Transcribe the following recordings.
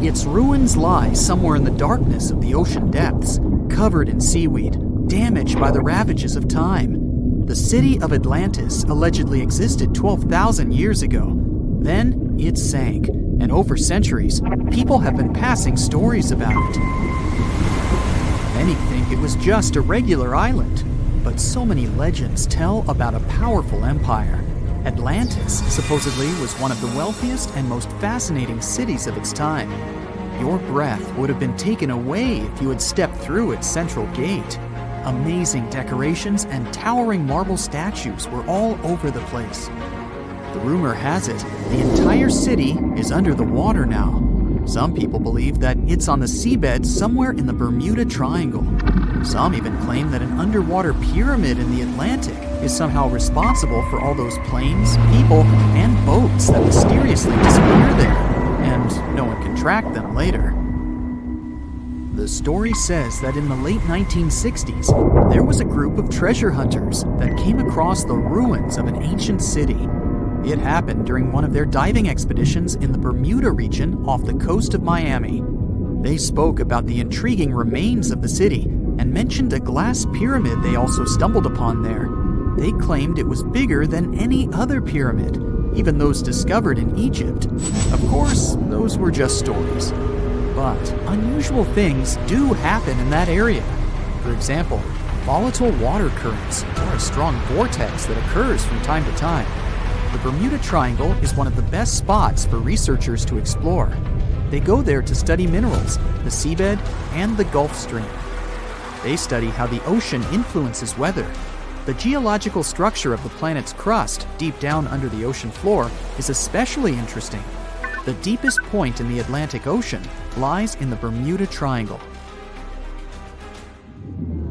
Its ruins lie somewhere in the darkness of the ocean depths, covered in seaweed, damaged by the ravages of time. The city of Atlantis allegedly existed 12,000 years ago. Then it sank, and over centuries, people have been passing stories about it. Many think it was just a regular island, but so many legends tell about a powerful empire. Atlantis supposedly was one of the wealthiest and most fascinating cities of its time. Your breath would have been taken away if you had stepped through its central gate. Amazing decorations and towering marble statues were all over the place. The rumor has it, the entire city is under the water now. Some people believe that it's on the seabed somewhere in the Bermuda Triangle. Some even claim that an underwater pyramid in the Atlantic is somehow responsible for all those planes, people, and boats that mysteriously disappear there, and no one can track them later. The story says that in the late 1960s, there was a group of treasure hunters that came across the ruins of an ancient city. It happened during one of their diving expeditions in the Bermuda region off the coast of Miami. They spoke about the intriguing remains of the city and mentioned a glass pyramid they also stumbled upon there. They claimed it was bigger than any other pyramid, even those discovered in Egypt. Of course, those were just stories. But unusual things do happen in that area. For example, volatile water currents or a strong vortex that occurs from time to time. The Bermuda Triangle is one of the best spots for researchers to explore. They go there to study minerals, the seabed, and the Gulf Stream. They study how the ocean influences weather. The geological structure of the planet's crust deep down under the ocean floor is especially interesting. The deepest point in the Atlantic Ocean lies in the Bermuda Triangle.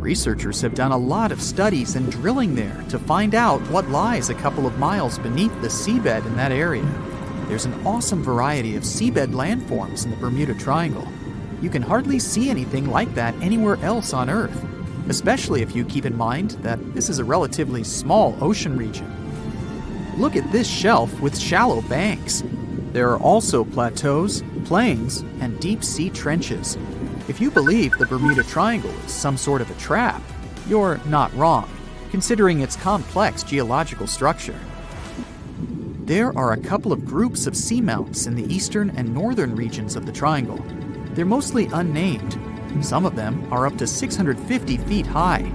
Researchers have done a lot of studies and drilling there to find out what lies a couple of miles beneath the seabed in that area. There's an awesome variety of seabed landforms in the Bermuda Triangle. You can hardly see anything like that anywhere else on Earth, especially if you keep in mind that this is a relatively small ocean region. Look at this shelf with shallow banks. There are also plateaus, plains, and deep-sea trenches. If you believe the Bermuda Triangle is some sort of a trap, you're not wrong, considering its complex geological structure. There are a couple of groups of seamounts in the eastern and northern regions of the triangle. They're mostly unnamed. Some of them are up to 650 feet high.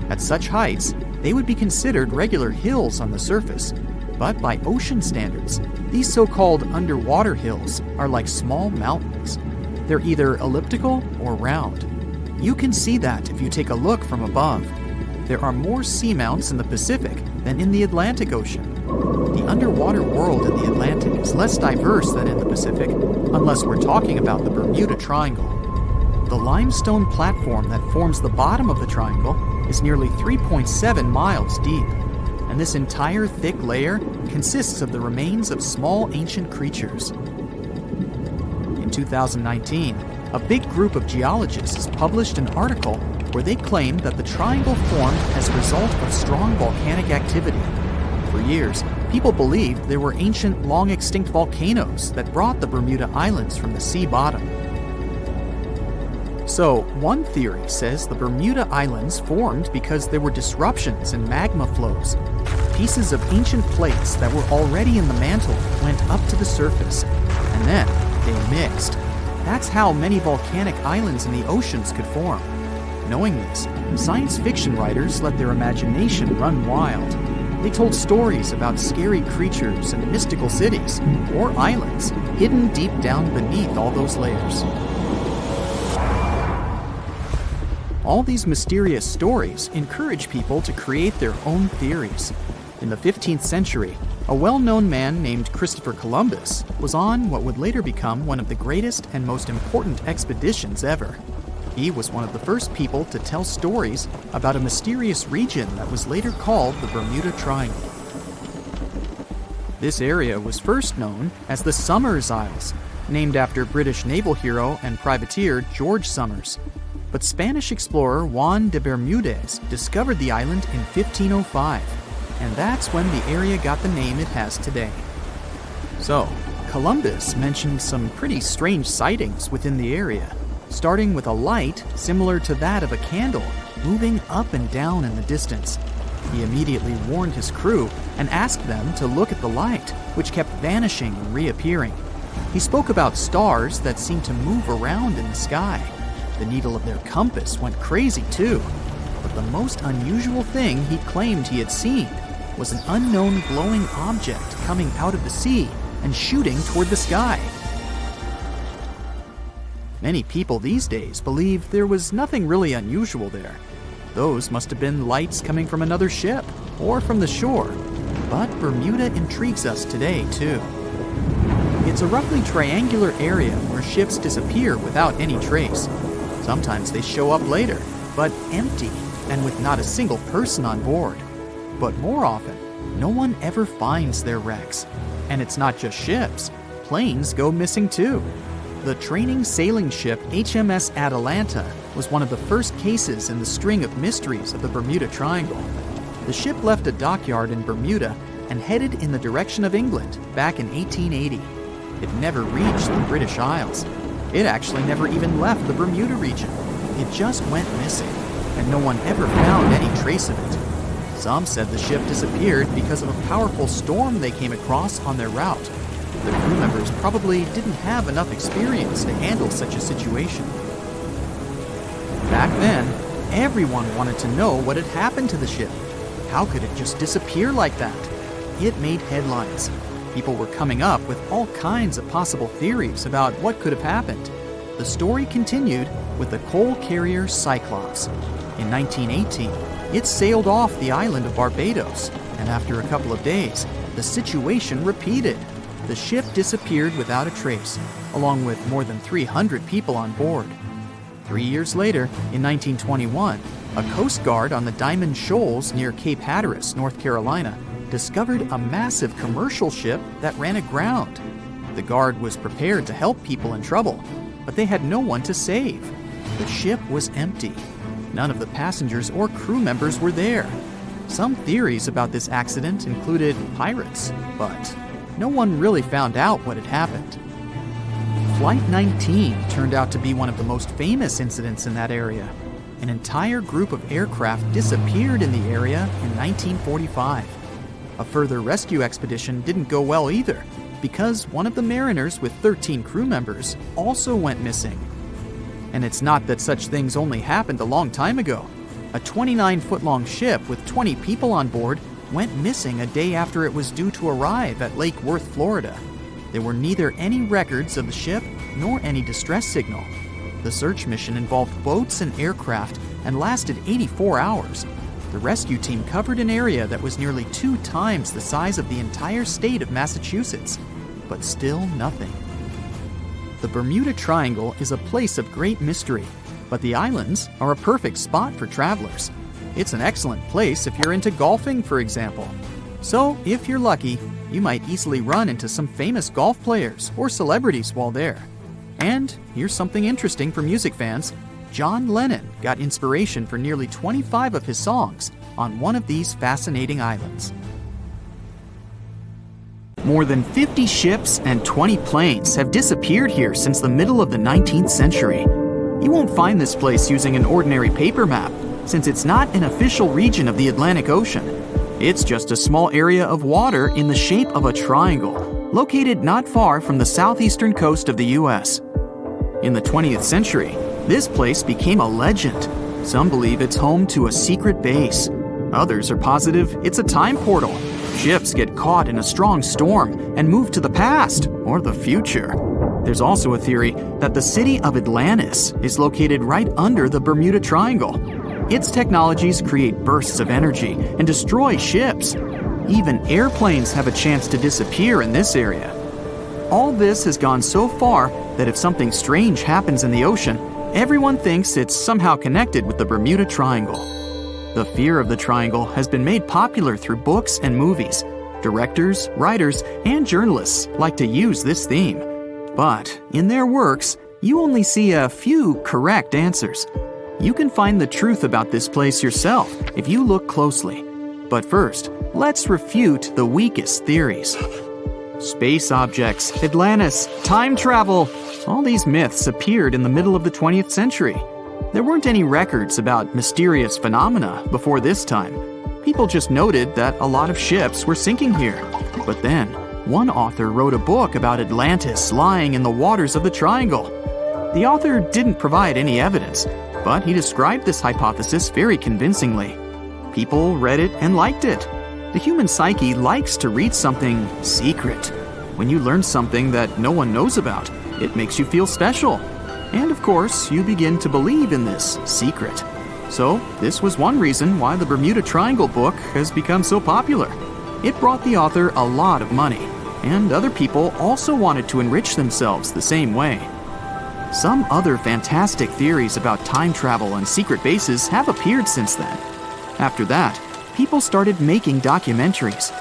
At such heights, they would be considered regular hills on the surface, but by ocean standards, these so-called underwater hills are like small mountains. They're either elliptical or round. You can see that if you take a look from above. There are more seamounts in the Pacific than in the Atlantic Ocean. The underwater world in the Atlantic is less diverse than in the Pacific, unless we're talking about the Bermuda Triangle. The limestone platform that forms the bottom of the triangle is nearly 3.7 miles deep, and this entire thick layer consists of the remains of small ancient creatures. In 2019, a big group of geologists published an article where they claimed that the triangle formed as a result of strong volcanic activity. For years, people believed there were ancient, long-extinct volcanoes that brought the Bermuda Islands from the sea bottom. So, one theory says the Bermuda Islands formed because there were disruptions in magma flows. Pieces of ancient plates that were already in the mantle went up to the surface, and then they mixed. That's how many volcanic islands in the oceans could form. Knowing this, science fiction writers let their imagination run wild. They told stories about scary creatures and mystical cities, or islands, hidden deep down beneath all those layers. All these mysterious stories encourage people to create their own theories. In the 15th century, a well-known man named Christopher Columbus was on what would later become one of the greatest and most important expeditions ever. He was one of the first people to tell stories about a mysterious region that was later called the Bermuda Triangle. This area was first known as the Somers Isles, named after British naval hero and privateer George Somers. But Spanish explorer Juan de Bermudez discovered the island in 1505, and that's when the area got the name it has today. So, Columbus mentioned some pretty strange sightings within the area, starting with a light similar to that of a candle moving up and down in the distance. He immediately warned his crew and asked them to look at the light, which kept vanishing and reappearing. He spoke about stars that seemed to move around in the sky. The needle of their compass went crazy too. But the most unusual thing he claimed he had seen was an unknown glowing object coming out of the sea and shooting toward the sky. Many people these days believe there was nothing really unusual there. Those must have been lights coming from another ship or from the shore. But Bermuda intrigues us today too. It's a roughly triangular area where ships disappear without any trace. Sometimes they show up later, but empty and with not a single person on board. But more often, no one ever finds their wrecks. And it's not just ships. Planes go missing too. The training sailing ship HMS Atalanta was one of the first cases in the string of mysteries of the Bermuda Triangle. The ship left a dockyard in Bermuda and headed in the direction of England back in 1880. It never reached the British Isles. It actually never even left the Bermuda region. It just went missing, and no one ever found any trace of it. Some said the ship disappeared because of a powerful storm they came across on their route. The crew members probably didn't have enough experience to handle such a situation. Back then, everyone wanted to know what had happened to the ship. How could it just disappear like that? It made headlines. People were coming up with all kinds of possible theories about what could have happened. The story continued with the coal carrier Cyclops. In 1918, it sailed off the island of Barbados, and after a couple of days, the situation repeated. The ship disappeared without a trace, along with more than 300 people on board. 3 years later, in 1921, a Coast Guard on the Diamond Shoals near Cape Hatteras, North Carolina, discovered a massive commercial ship that ran aground. The Guard was prepared to help people in trouble, but they had no one to save. The ship was empty. None of the passengers or crew members were there. Some theories about this accident included pirates, but no one really found out what had happened. Flight 19 turned out to be one of the most famous incidents in that area. An entire group of aircraft disappeared in the area in 1945. A further rescue expedition didn't go well either, because one of the mariners with 13 crew members also went missing. And it's not that such things only happened a long time ago. A 29-foot-long ship with 20 people on board went missing a day after it was due to arrive at Lake Worth, Florida. There were neither any records of the ship nor any distress signal. The search mission involved boats and aircraft and lasted 84 hours. The rescue team covered an area that was nearly 2 times the size of the entire state of Massachusetts, but still nothing. The Bermuda Triangle is a place of great mystery, but the islands are a perfect spot for travelers. It's an excellent place if you're into golfing, for example. So, if you're lucky, you might easily run into some famous golf players or celebrities while there. And here's something interesting for music fans. John Lennon got inspiration for nearly 25 of his songs on one of these fascinating islands. More than 50 ships and 20 planes have disappeared here since the middle of the 19th century. You won't find this place using an ordinary paper map, since it's not an official region of the Atlantic Ocean. It's just a small area of water in the shape of a triangle, located not far from the southeastern coast of the U.S. In the 20th century, this place became a legend. Some believe it's home to a secret base. Others are positive it's a time portal. Ships get caught in a strong storm and move to the past or the future. There's also a theory that the city of Atlantis is located right under the Bermuda Triangle. Its technologies create bursts of energy and destroy ships. Even airplanes have a chance to disappear in this area. All this has gone so far that if something strange happens in the ocean, everyone thinks it's somehow connected with the Bermuda Triangle. The fear of the triangle has been made popular through books and movies. Directors, writers, and journalists like to use this theme. But in their works, you only see a few correct answers. You can find the truth about this place yourself if you look closely. But first, let's refute the weakest theories. Space objects, Atlantis, time travel. All these myths appeared in the middle of the 20th century. There weren't any records about mysterious phenomena before this time. People just noted that a lot of ships were sinking here. But then, one author wrote a book about Atlantis lying in the waters of the Triangle. The author didn't provide any evidence, but he described this hypothesis very convincingly. People read it and liked it. The human psyche likes to read something secret. When you learn something that no one knows about, it makes you feel special. And of course, you begin to believe in this secret. So, this was one reason why the Bermuda Triangle book has become so popular. It brought the author a lot of money, and other people also wanted to enrich themselves the same way. Some other fantastic theories about time travel and secret bases have appeared since then. After that, people started making documentaries.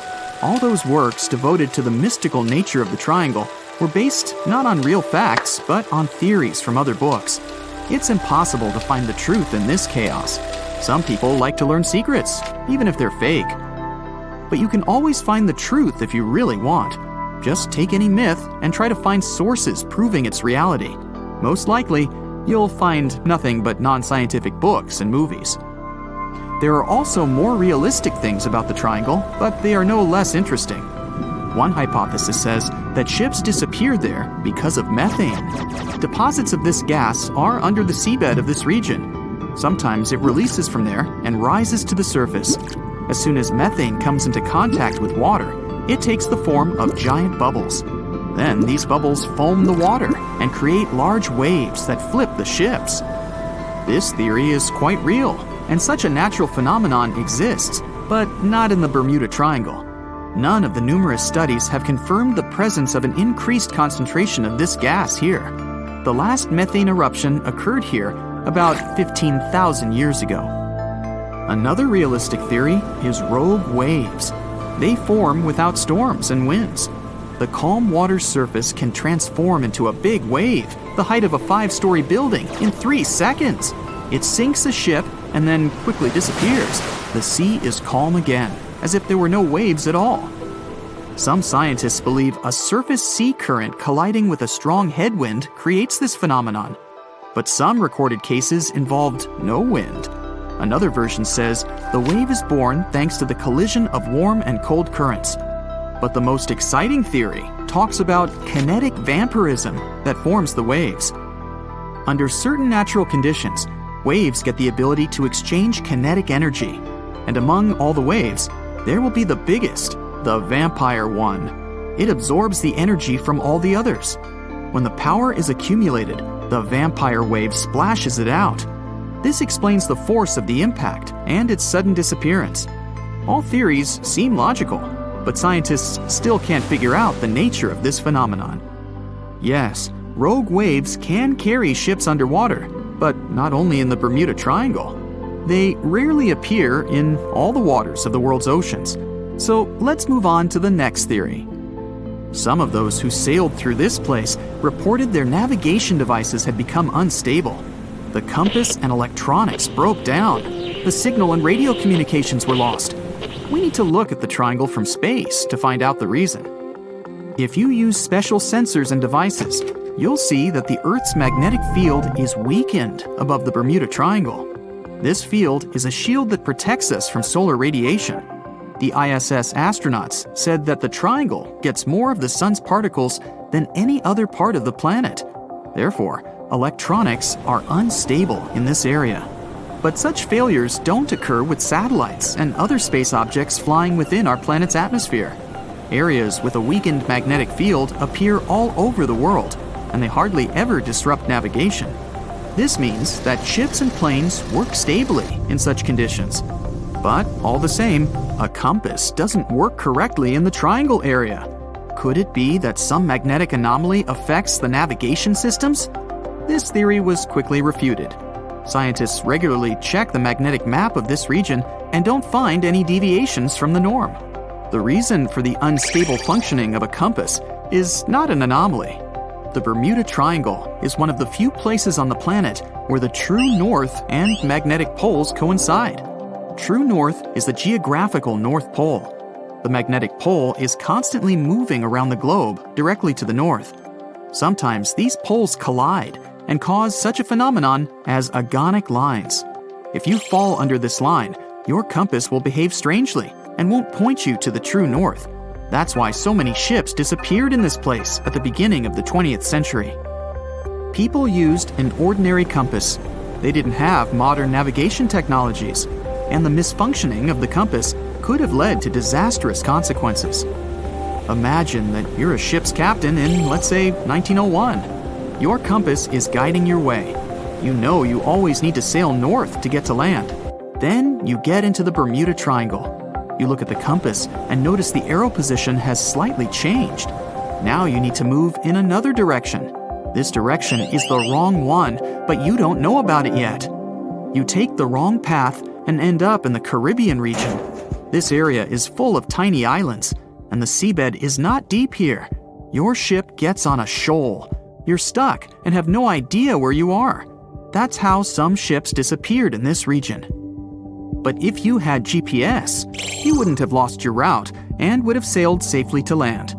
All those works devoted to the mystical nature of the triangle were based not on real facts, but on theories from other books. It's impossible to find the truth in this chaos. Some people like to learn secrets, even if they're fake. But you can always find the truth if you really want. Just take any myth and try to find sources proving its reality. Most likely, you'll find nothing but non-scientific books and movies. There are also more realistic things about the triangle, but they are no less interesting. One hypothesis says that ships disappeared there because of methane. Deposits of this gas are under the seabed of this region. Sometimes it releases from there and rises to the surface. As soon as methane comes into contact with water, it takes the form of giant bubbles. Then these bubbles foam the water and create large waves that flip the ships. This theory is quite real, and such a natural phenomenon exists, but not in the Bermuda Triangle. None of the numerous studies have confirmed the presence of an increased concentration of this gas here. The last methane eruption occurred here about 15,000 years ago. Another realistic theory is rogue waves. They form without storms and winds. The calm water surface can transform into a big wave, the height of a 5-story building, in 3 seconds. It sinks a ship and then quickly disappears. The sea is calm again, as if there were no waves at all. Some scientists believe a surface sea current colliding with a strong headwind creates this phenomenon. But some recorded cases involved no wind. Another version says the wave is born thanks to the collision of warm and cold currents. But the most exciting theory talks about kinetic vampirism that forms the waves. Under certain natural conditions, waves get the ability to exchange kinetic energy. And among all the waves, there will be the biggest, the vampire one. It absorbs the energy from all the others. When the power is accumulated, the vampire wave splashes it out. This explains the force of the impact and its sudden disappearance. All theories seem logical, but scientists still can't figure out the nature of this phenomenon. Yes, rogue waves can carry ships underwater, but not only in the Bermuda Triangle. They rarely appear in all the waters of the world's oceans. So let's move on to the next theory. Some of those who sailed through this place reported their navigation devices had become unstable. The compass and electronics broke down. The signal and radio communications were lost. We need to look at the triangle from space to find out the reason. If you use special sensors and devices, you'll see that the Earth's magnetic field is weakened above the Bermuda Triangle. This field is a shield that protects us from solar radiation. The ISS astronauts said that the triangle gets more of the sun's particles than any other part of the planet. Therefore, electronics are unstable in this area. But such failures don't occur with satellites and other space objects flying within our planet's atmosphere. Areas with a weakened magnetic field appear all over the world, and they hardly ever disrupt navigation. This means that ships and planes work stably in such conditions. But all the same, a compass doesn't work correctly in the triangle area. Could it be that some magnetic anomaly affects the navigation systems? This theory was quickly refuted. Scientists regularly check the magnetic map of this region and don't find any deviations from the norm. The reason for the unstable functioning of a compass is not an anomaly. The Bermuda Triangle is one of the few places on the planet where the true north and magnetic poles coincide. True north is the geographical North Pole. The magnetic pole is constantly moving around the globe directly to the north. Sometimes these poles collide and cause such a phenomenon as agonic lines. If you fall under this line, your compass will behave strangely and won't point you to the true north. That's why so many ships disappeared in this place at the beginning of the 20th century. People used an ordinary compass. They didn't have modern navigation technologies, and the misfunctioning of the compass could have led to disastrous consequences. Imagine that you're a ship's captain in, let's say, 1901. Your compass is guiding your way. You know you always need to sail north to get to land. Then you get into the Bermuda Triangle. You look at the compass and notice the arrow position has slightly changed. Now you need to move in another direction. This direction is the wrong one, but you don't know about it yet. You take the wrong path and end up in the Caribbean region. This area is full of tiny islands, and the seabed is not deep here. Your ship gets on a shoal. You're stuck and have no idea where you are. That's how some ships disappeared in this region. But if you had GPS, you wouldn't have lost your route and would have sailed safely to land.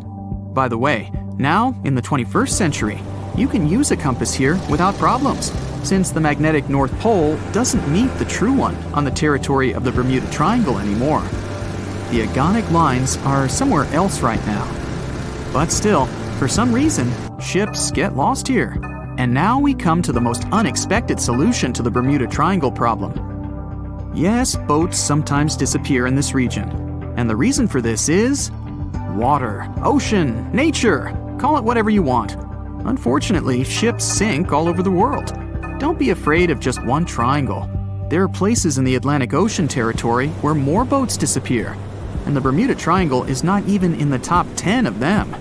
By the way, now, in the 21st century, you can use a compass here without problems, since the magnetic North Pole doesn't meet the true one on the territory of the Bermuda Triangle anymore. The agonic lines are somewhere else right now. But still, for some reason, ships get lost here. And now we come to the most unexpected solution to the Bermuda Triangle problem. Yes, boats sometimes disappear in this region. And the reason for this is water, ocean, nature, call it whatever you want. Unfortunately, ships sink all over the world. Don't be afraid of just one triangle. There are places in the Atlantic Ocean territory where more boats disappear, and the Bermuda Triangle is not even in the top 10 of them.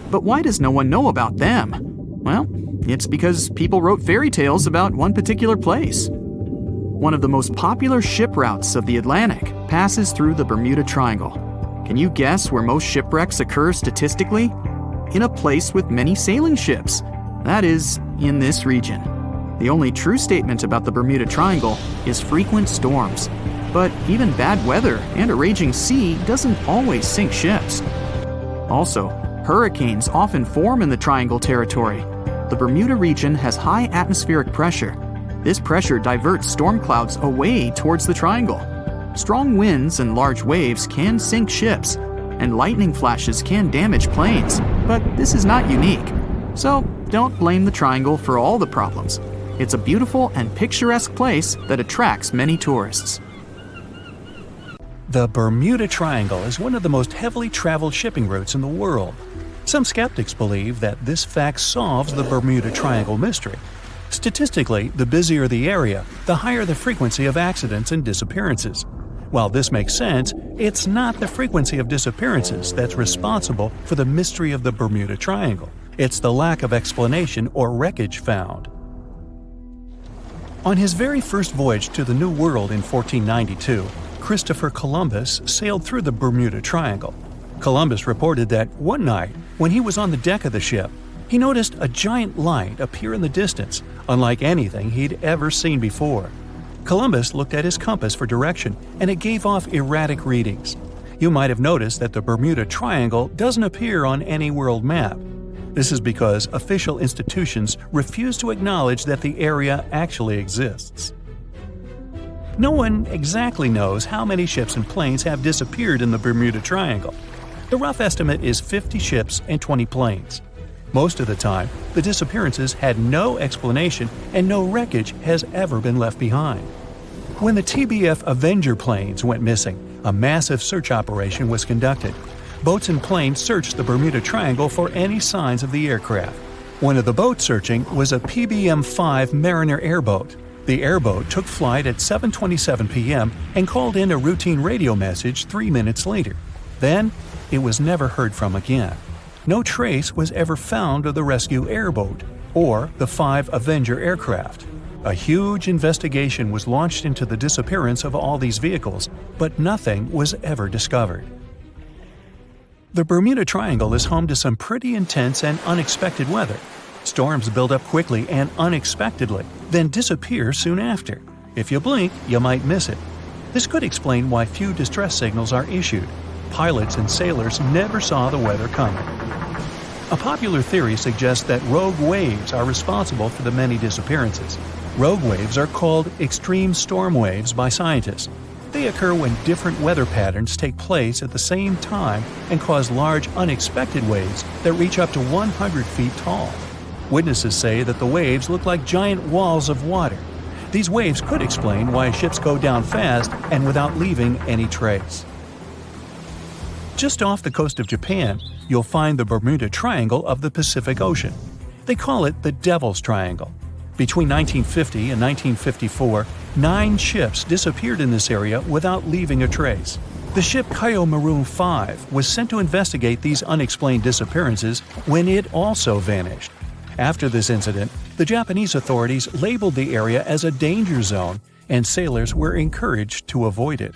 But why does no one know about them? Well, it's because people wrote fairy tales about one particular place. One of the most popular ship routes of the Atlantic passes through the Bermuda Triangle. Can you guess where most shipwrecks occur statistically? In a place with many sailing ships. That is, in this region. The only true statement about the Bermuda Triangle is frequent storms. But even bad weather and a raging sea doesn't always sink ships. Also, hurricanes often form in the Triangle territory. The Bermuda region has high atmospheric pressure. This pressure diverts storm clouds away towards the triangle. Strong winds and large waves can sink ships, and lightning flashes can damage planes, but this is not unique. So don't blame the triangle for all the problems. It's a beautiful and picturesque place that attracts many tourists. The Bermuda Triangle is one of the most heavily traveled shipping routes in the world. Some skeptics believe that this fact solves the Bermuda Triangle mystery. Statistically, the busier the area, the higher the frequency of accidents and disappearances. While this makes sense, it's not the frequency of disappearances that's responsible for the mystery of the Bermuda Triangle. It's the lack of explanation or wreckage found. On his very first voyage to the New World in 1492, Christopher Columbus sailed through the Bermuda Triangle. Columbus reported that one night, when he was on the deck of the ship, he noticed a giant light appear in the distance, unlike anything he'd ever seen before. Columbus looked at his compass for direction, and it gave off erratic readings. You might have noticed that the Bermuda Triangle doesn't appear on any world map. This is because official institutions refuse to acknowledge that the area actually exists. No one exactly knows how many ships and planes have disappeared in the Bermuda Triangle. The rough estimate is 50 ships and 20 planes. Most of the time, the disappearances had no explanation and no wreckage has ever been left behind. When the TBF Avenger planes went missing, a massive search operation was conducted. Boats and planes searched the Bermuda Triangle for any signs of the aircraft. One of the boats searching was a PBM-5 Mariner airboat. The airboat took flight at 7:27 p.m. and called in a routine radio message 3 minutes later. Then, it was never heard from again. No trace was ever found of the rescue airboat or the 5 Avenger aircraft. A huge investigation was launched into the disappearance of all these vehicles, but nothing was ever discovered. The Bermuda Triangle is home to some pretty intense and unexpected weather. Storms build up quickly and unexpectedly, then disappear soon after. If you blink, you might miss it. This could explain why few distress signals are issued. pilots and sailors never saw the weather coming. A popular theory suggests that rogue waves are responsible for the many disappearances. Rogue waves are called extreme storm waves by scientists. They occur when different weather patterns take place at the same time and cause large, unexpected waves that reach up to 100 feet tall. Witnesses say that the waves look like giant walls of water. These waves could explain why ships go down fast and without leaving any trace. Just off the coast of Japan, you'll find the Bermuda Triangle of the Pacific Ocean. They call it the Devil's Triangle. Between 1950 and 1954, 9 ships disappeared in this area without leaving a trace. The ship Maroon 5 was sent to investigate these unexplained disappearances when it also vanished. After this incident, the Japanese authorities labeled the area as a danger zone, and sailors were encouraged to avoid it.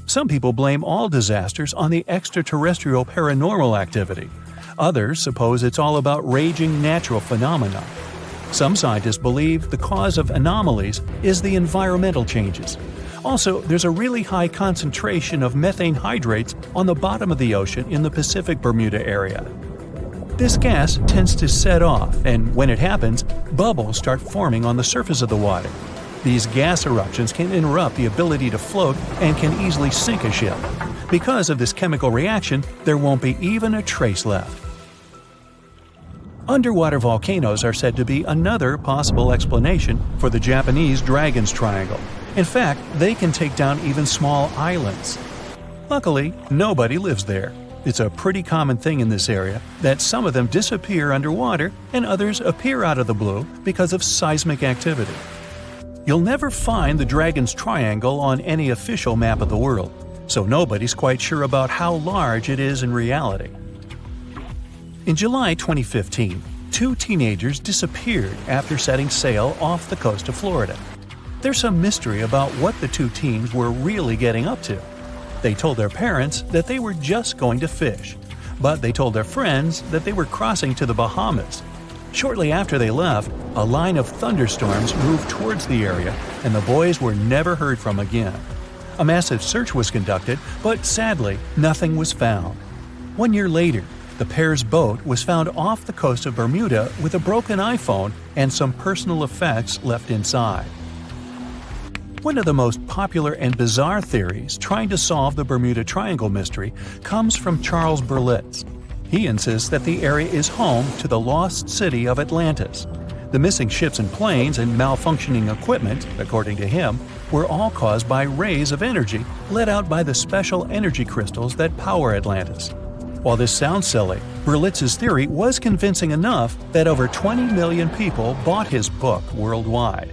Some people blame all disasters on the extraterrestrial paranormal activity. Others suppose it's all about raging natural phenomena. Some scientists believe the cause of anomalies is the environmental changes. Also, there's a really high concentration of methane hydrates on the bottom of the ocean in the Pacific Bermuda area. This gas tends to set off, and when it happens, bubbles start forming on the surface of the water. These gas eruptions can interrupt the ability to float and can easily sink a ship. Because of this chemical reaction, there won't be even a trace left. Underwater volcanoes are said to be another possible explanation for the Japanese Dragon's Triangle. In fact, they can take down even small islands. Luckily, nobody lives there. It's a pretty common thing in this area that some of them disappear underwater and others appear out of the blue because of seismic activity. You'll never find the Dragon's Triangle on any official map of the world, so nobody's quite sure about how large it is in reality. In July 2015, 2 teenagers disappeared after setting sail off the coast of Florida. There's some mystery about what the 2 teens were really getting up to. They told their parents that they were just going to fish, but they told their friends that they were crossing to the Bahamas. Shortly after they left, a line of thunderstorms moved towards the area, and the boys were never heard from again. A massive search was conducted, but sadly, nothing was found. 1 year later, the pair's boat was found off the coast of Bermuda with a broken iPhone and some personal effects left inside. One of the most popular and bizarre theories trying to solve the Bermuda Triangle mystery comes from Charles Berlitz. He insists that the area is home to the lost city of Atlantis. The missing ships and planes and malfunctioning equipment, according to him, were all caused by rays of energy let out by the special energy crystals that power Atlantis. While this sounds silly, Berlitz's theory was convincing enough that over 20 million people bought his book worldwide.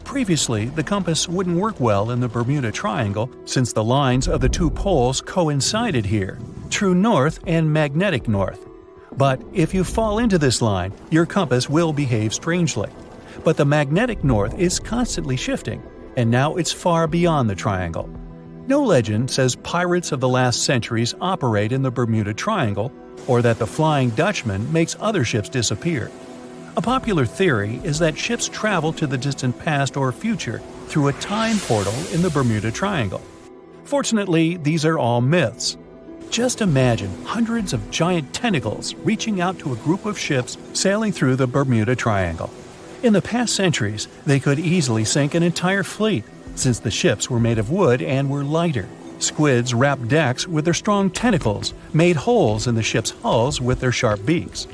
Previously, the compass wouldn't work well in the Bermuda Triangle since the lines of the 2 poles coincided here, true north and magnetic north. But if you fall into this line, your compass will behave strangely. But the magnetic north is constantly shifting, and now it's far beyond the triangle. No legend says pirates of the last centuries operate in the Bermuda Triangle, or that the Flying Dutchman makes other ships disappear. A popular theory is that ships travel to the distant past or future through a time portal in the Bermuda Triangle. Fortunately, these are all myths. Just imagine hundreds of giant tentacles reaching out to a group of ships sailing through the Bermuda Triangle. In the past centuries, they could easily sink an entire fleet, since the ships were made of wood and were lighter. Squids wrapped decks with their strong tentacles, made holes in the ship's hulls with their sharp beaks.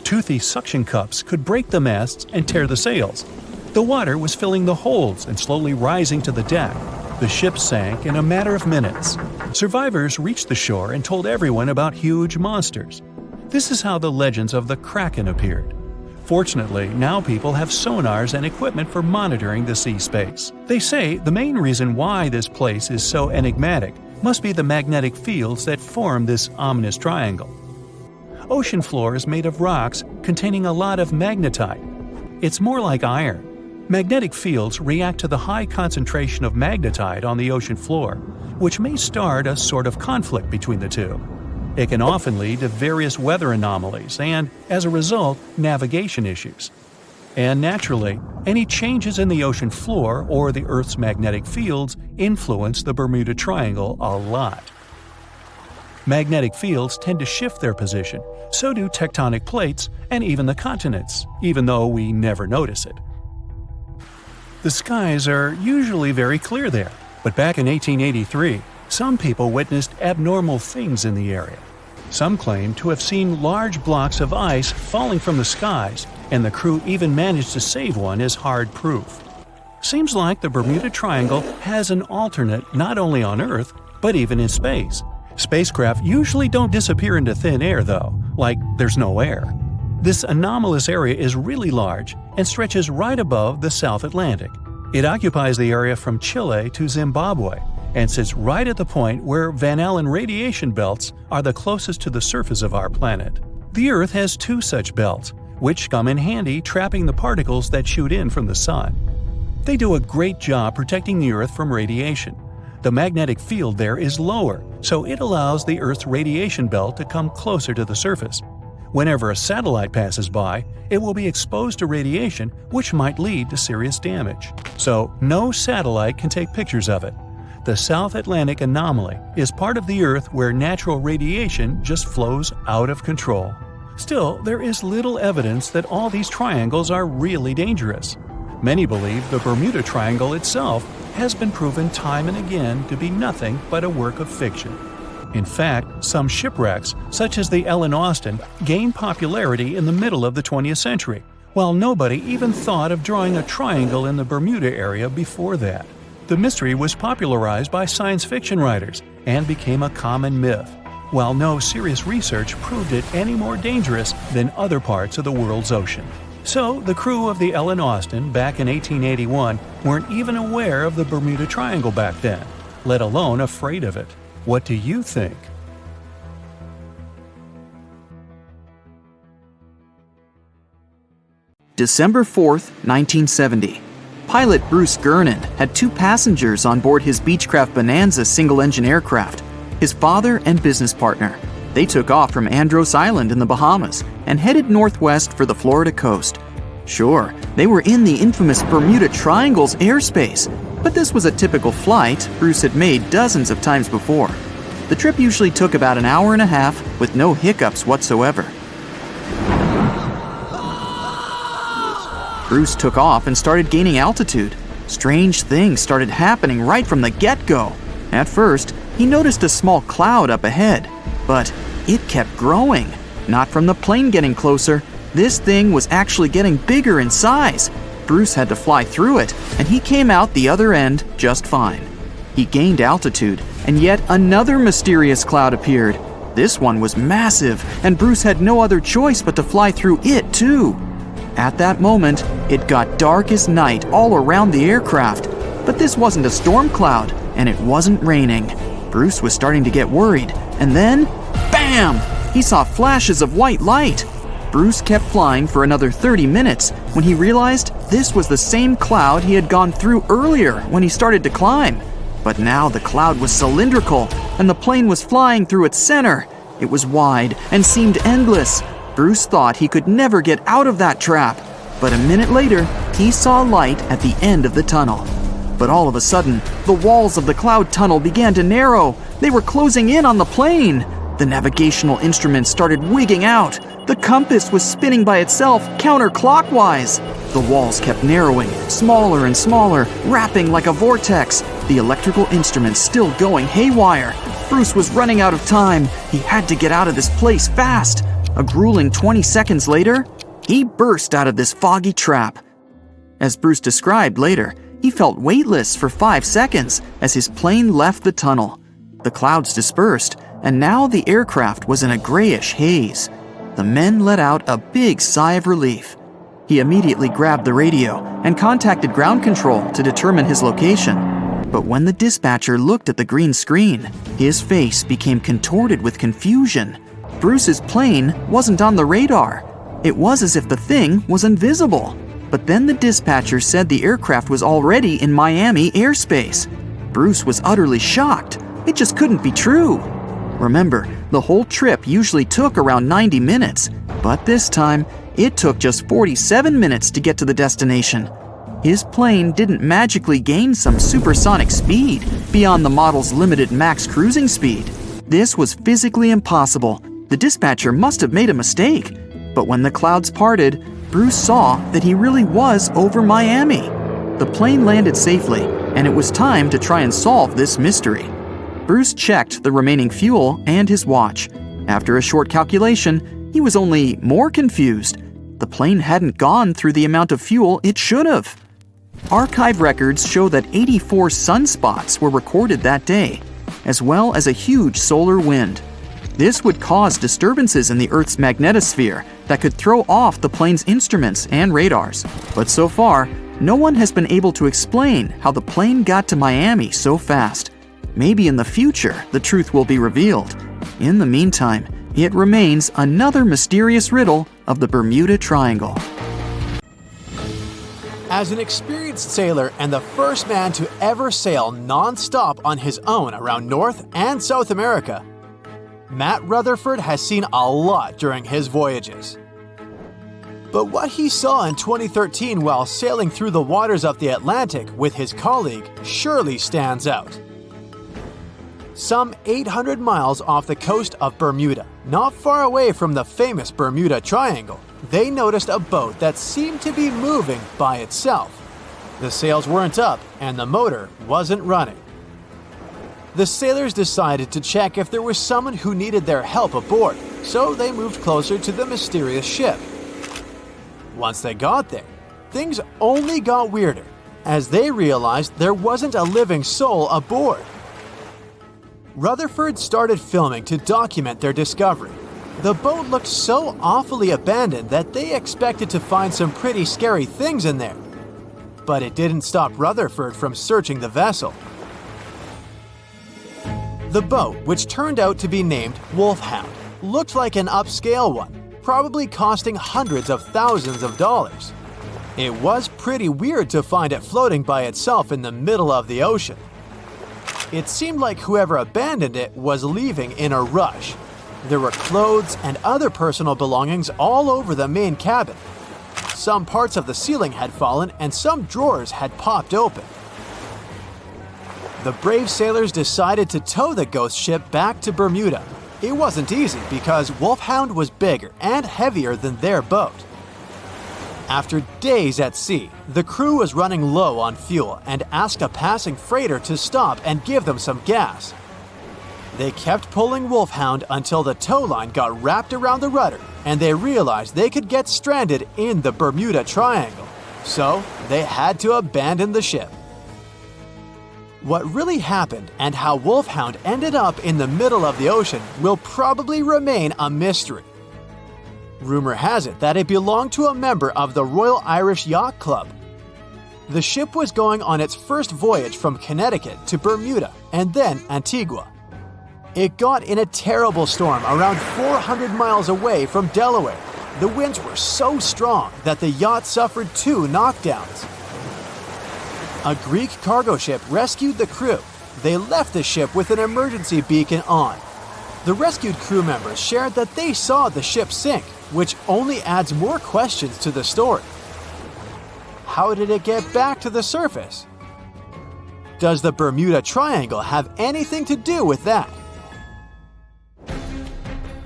Toothy suction cups could break the masts and tear the sails. The water was filling the holds and slowly rising to the deck. The ship sank in a matter of minutes. Survivors reached the shore and told everyone about huge monsters. This is how the legends of the Kraken appeared. Fortunately, now people have sonars and equipment for monitoring the sea space. They say the main reason why this place is so enigmatic must be the magnetic fields that form this ominous triangle. Ocean floor is made of rocks containing a lot of magnetite. It's more like iron. Magnetic fields react to the high concentration of magnetite on the ocean floor, which may start a sort of conflict between the two. It can often lead to various weather anomalies and, as a result, navigation issues. And naturally, any changes in the ocean floor or the Earth's magnetic fields influence the Bermuda Triangle a lot. Magnetic fields tend to shift their position, so do tectonic plates and even the continents, even though we never notice it. The skies are usually very clear there, but back in 1883, some people witnessed abnormal things in the area. Some claim to have seen large blocks of ice falling from the skies, and the crew even managed to save one as hard proof. Seems like the Bermuda Triangle has an alternate not only on Earth, but even in space. Spacecraft usually don't disappear into thin air, though, like there's no air. This anomalous area is really large and stretches right above the South Atlantic. It occupies the area from Chile to Zimbabwe and sits right at the point where Van Allen radiation belts are the closest to the surface of our planet. The Earth has two such belts, which come in handy trapping the particles that shoot in from the Sun. They do a great job protecting the Earth from radiation. The magnetic field there is lower, so it allows the Earth's radiation belt to come closer to the surface. Whenever a satellite passes by, it will be exposed to radiation, which might lead to serious damage. So, no satellite can take pictures of it. The South Atlantic anomaly is part of the Earth where natural radiation just flows out of control. Still, there is little evidence that all these triangles are really dangerous. Many believe the Bermuda Triangle itself has been proven time and again to be nothing but a work of fiction. In fact, some shipwrecks, such as the Ellen Austin, gained popularity in the middle of the 20th century, while nobody even thought of drawing a triangle in the Bermuda area before that. The mystery was popularized by science fiction writers and became a common myth, while no serious research proved it any more dangerous than other parts of the world's ocean. So, the crew of the Ellen Austin back in 1881 weren't even aware of the Bermuda Triangle back then, let alone afraid of it. What do you think? December 4th, 1970. Pilot Bruce Gernon had two passengers on board his Beechcraft Bonanza single-engine aircraft, his father and business partner. They took off from Andros Island in the Bahamas and headed northwest for the Florida coast. Sure, they were in the infamous Bermuda Triangle's airspace, but this was a typical flight Bruce had made dozens of times before. The trip usually took about an hour and a half with no hiccups whatsoever. Bruce took off and started gaining altitude. Strange things started happening right from the get-go. At first, he noticed a small cloud up ahead, but it kept growing. Not from the plane getting closer. This thing was actually getting bigger in size. Bruce had to fly through it, and he came out the other end just fine. He gained altitude, and yet another mysterious cloud appeared. This one was massive, and Bruce had no other choice but to fly through it too. At that moment, it got dark as night all around the aircraft. But this wasn't a storm cloud, and it wasn't raining. Bruce was starting to get worried, and then, bam! He saw flashes of white light. Bruce kept flying for another 30 minutes when he realized this was the same cloud he had gone through earlier when he started to climb. But now the cloud was cylindrical, and the plane was flying through its center. It was wide and seemed endless. Bruce thought he could never get out of that trap. But a minute later, he saw light at the end of the tunnel. But all of a sudden, the walls of the cloud tunnel began to narrow. They were closing in on the plane. The navigational instruments started wigging out. The compass was spinning by itself counterclockwise. The walls kept narrowing, smaller and smaller, wrapping like a vortex. The electrical instruments still going haywire. Bruce was running out of time. He had to get out of this place fast. A grueling 20 seconds later, he burst out of this foggy trap. As Bruce described later, he felt weightless for 5 seconds as his plane left the tunnel. The clouds dispersed, and now the aircraft was in a grayish haze. The men let out a big sigh of relief. He immediately grabbed the radio and contacted ground control to determine his location. But when the dispatcher looked at the green screen, his face became contorted with confusion. Bruce's plane wasn't on the radar. It was as if the thing was invisible. But then the dispatcher said the aircraft was already in Miami airspace. Bruce was utterly shocked. It just couldn't be true. Remember, the whole trip usually took around 90 minutes, But this time, it took just 47 minutes to get to the destination. His plane didn't magically gain some supersonic speed beyond the model's limited max cruising speed. This was physically impossible. The dispatcher must have made a mistake. But when the clouds parted, Bruce saw that he really was over Miami. The plane landed safely, and it was time to try and solve this mystery. Bruce checked the remaining fuel and his watch. After a short calculation, he was only more confused. The plane hadn't gone through the amount of fuel it should have. Archive records show that 84 sunspots were recorded that day, as well as a huge solar wind. This would cause disturbances in the Earth's magnetosphere that could throw off the plane's instruments and radars. But so far, no one has been able to explain how the plane got to Miami so fast. Maybe in the future, the truth will be revealed. In the meantime, it remains another mysterious riddle of the Bermuda Triangle. As an experienced sailor and the first man to ever sail non-stop on his own around North and South America, Matt Rutherford has seen a lot during his voyages. But what he saw in 2013 while sailing through the waters of the Atlantic with his colleague surely stands out. Some 800 miles off the coast of Bermuda, not far away from the famous Bermuda Triangle, they noticed a boat that seemed to be moving by itself. The sails weren't up and the motor wasn't running. The sailors decided to check if there was someone who needed their help aboard, so they moved closer to the mysterious ship. Once they got there, things only got weirder, as they realized there wasn't a living soul aboard. Rutherford started filming to document their discovery. The boat looked so awfully abandoned that they expected to find some pretty scary things in there. But it didn't stop Rutherford from searching the vessel. The boat, which turned out to be named Wolfhound, looked like an upscale one, probably costing hundreds of thousands of dollars. It was pretty weird to find it floating by itself in the middle of the ocean. It seemed like whoever abandoned it was leaving in a rush. There were clothes and other personal belongings all over the main cabin. Some parts of the ceiling had fallen and some drawers had popped open. The brave sailors decided to tow the ghost ship back to Bermuda. It wasn't easy because Wolfhound was bigger and heavier than their boat. After days at sea, the crew was running low on fuel and asked a passing freighter to stop and give them some gas. They kept pulling Wolfhound until the tow line got wrapped around the rudder and they realized they could get stranded in the Bermuda Triangle. So they had to abandon the ship. What really happened and how Wolfhound ended up in the middle of the ocean will probably remain a mystery. Rumor has it that it belonged to a member of the Royal Irish Yacht Club. The ship was going on its first voyage from Connecticut to Bermuda and then Antigua. It got in a terrible storm around 400 miles away from Delaware. The winds were so strong that the yacht suffered 2 knockdowns. A Greek cargo ship rescued the crew. They left the ship with an emergency beacon on. The rescued crew members shared that they saw the ship sink, which only adds more questions to the story. How did it get back to the surface? Does the Bermuda Triangle have anything to do with that?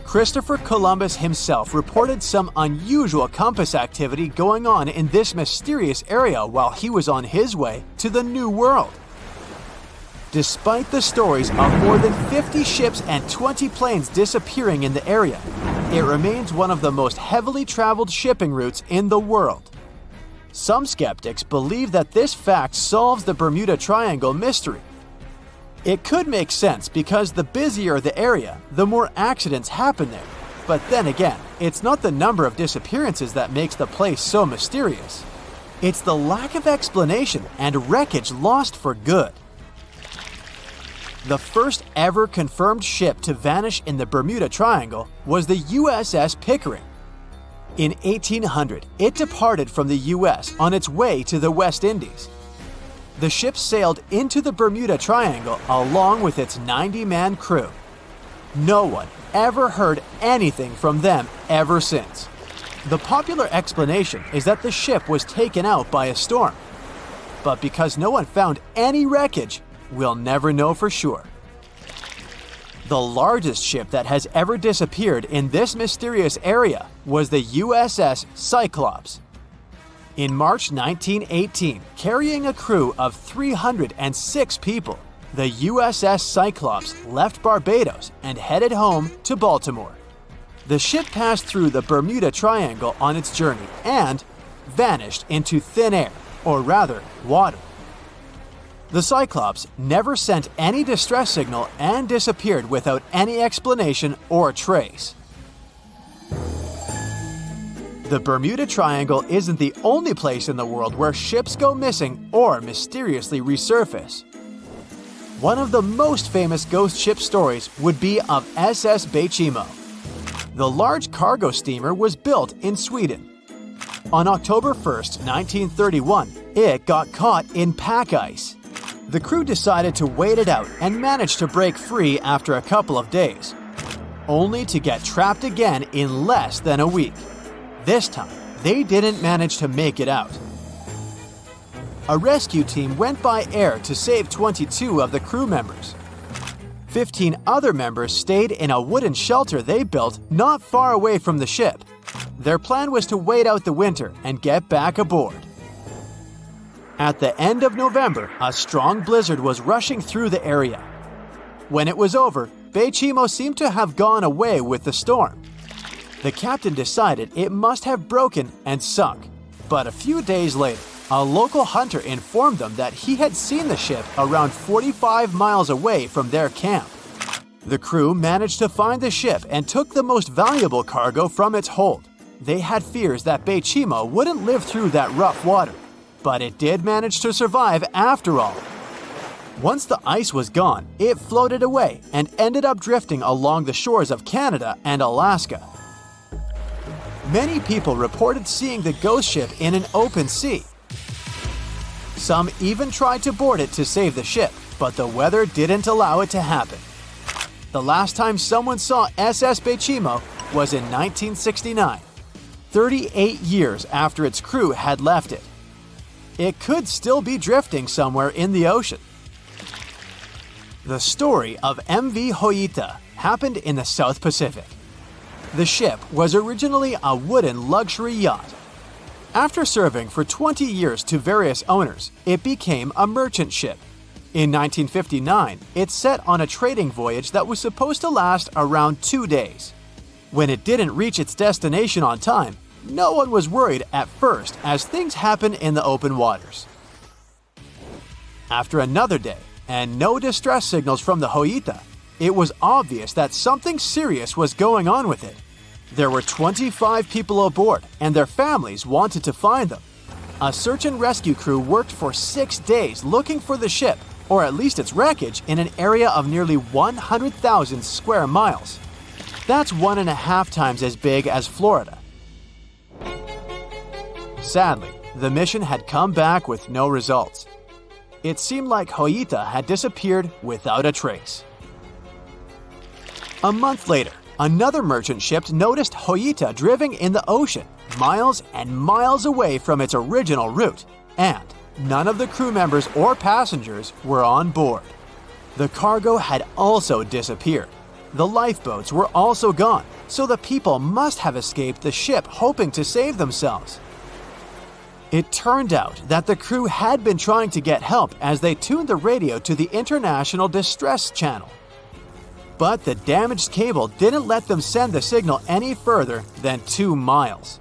Christopher Columbus himself reported some unusual compass activity going on in this mysterious area while he was on his way to the New World. Despite the stories of more than 50 ships and 20 planes disappearing in the area, it remains one of the most heavily traveled shipping routes in the world. Some skeptics believe that this fact solves the Bermuda Triangle mystery. It could make sense because the busier the area, the more accidents happen there. But then again, it's not the number of disappearances that makes the place so mysterious. It's the lack of explanation and wreckage lost for good. The first ever confirmed ship to vanish in the Bermuda Triangle was the USS Pickering. In 1800, it departed from the US on its way to the West Indies. The ship sailed into the Bermuda Triangle along with its 90-man crew. No one ever heard anything from them ever since. The popular explanation is that the ship was taken out by a storm. But because no one found any wreckage, we'll never know for sure. The largest ship that has ever disappeared in this mysterious area was the USS Cyclops. In March 1918, carrying a crew of 306 people, the USS Cyclops left Barbados and headed home to Baltimore. The ship passed through the Bermuda Triangle on its journey and vanished into thin air, or rather, water. The Cyclops never sent any distress signal and disappeared without any explanation or trace. The Bermuda Triangle isn't the only place in the world where ships go missing or mysteriously resurface. One of the most famous ghost ship stories would be of SS Bechimo. The large cargo steamer was built in Sweden. On October 1st, 1931, it got caught in pack ice. The crew decided to wait it out and managed to break free after a couple of days, only to get trapped again in less than a week. This time, they didn't manage to make it out. A rescue team went by air to save 22 of the crew members. 15 other members stayed in a wooden shelter they built not far away from the ship. Their plan was to wait out the winter and get back aboard. At the end of November, a strong blizzard was rushing through the area. When it was over, Bechimo seemed to have gone away with the storm. The captain decided it must have broken and sunk, but a few days later, a local hunter informed them that he had seen the ship around 45 miles away from their camp. The crew managed to find the ship and took the most valuable cargo from its hold. They had fears that Bechimo wouldn't live through that rough water, but it did manage to survive after all. Once the ice was gone, it floated away and ended up drifting along the shores of Canada and Alaska. Many people reported seeing the ghost ship in an open sea. Some even tried to board it to save the ship, but the weather didn't allow it to happen. The last time someone saw SS Bechimo was in 1969, 38 years after its crew had left it. It could still be drifting somewhere in the ocean. The story of MV Hoita happened in the South Pacific. The ship was originally a wooden luxury yacht. After serving for 20 years to various owners, it became a merchant ship. In 1959, it set on a trading voyage that was supposed to last around 2 days. When it didn't reach its destination on time, no one was worried at first, as things happen in the open waters. After another day, and no distress signals from the Hoita, it was obvious that something serious was going on with it. There were 25 people aboard, and their families wanted to find them. A search and rescue crew worked for 6 days looking for the ship, or at least its wreckage, in an area of nearly 100,000 square miles. That's 1.5 times as big as Florida. Sadly, the mission had come back with no results. It seemed like Hoita had disappeared without a trace. A month later, another merchant ship noticed Hoita drifting in the ocean, miles and miles away from its original route, and none of the crew members or passengers were on board. The cargo had also disappeared. The lifeboats were also gone, so the people must have escaped the ship hoping to save themselves. It turned out that the crew had been trying to get help as they tuned the radio to the International Distress Channel. But the damaged cable didn't let them send the signal any further than 2 miles.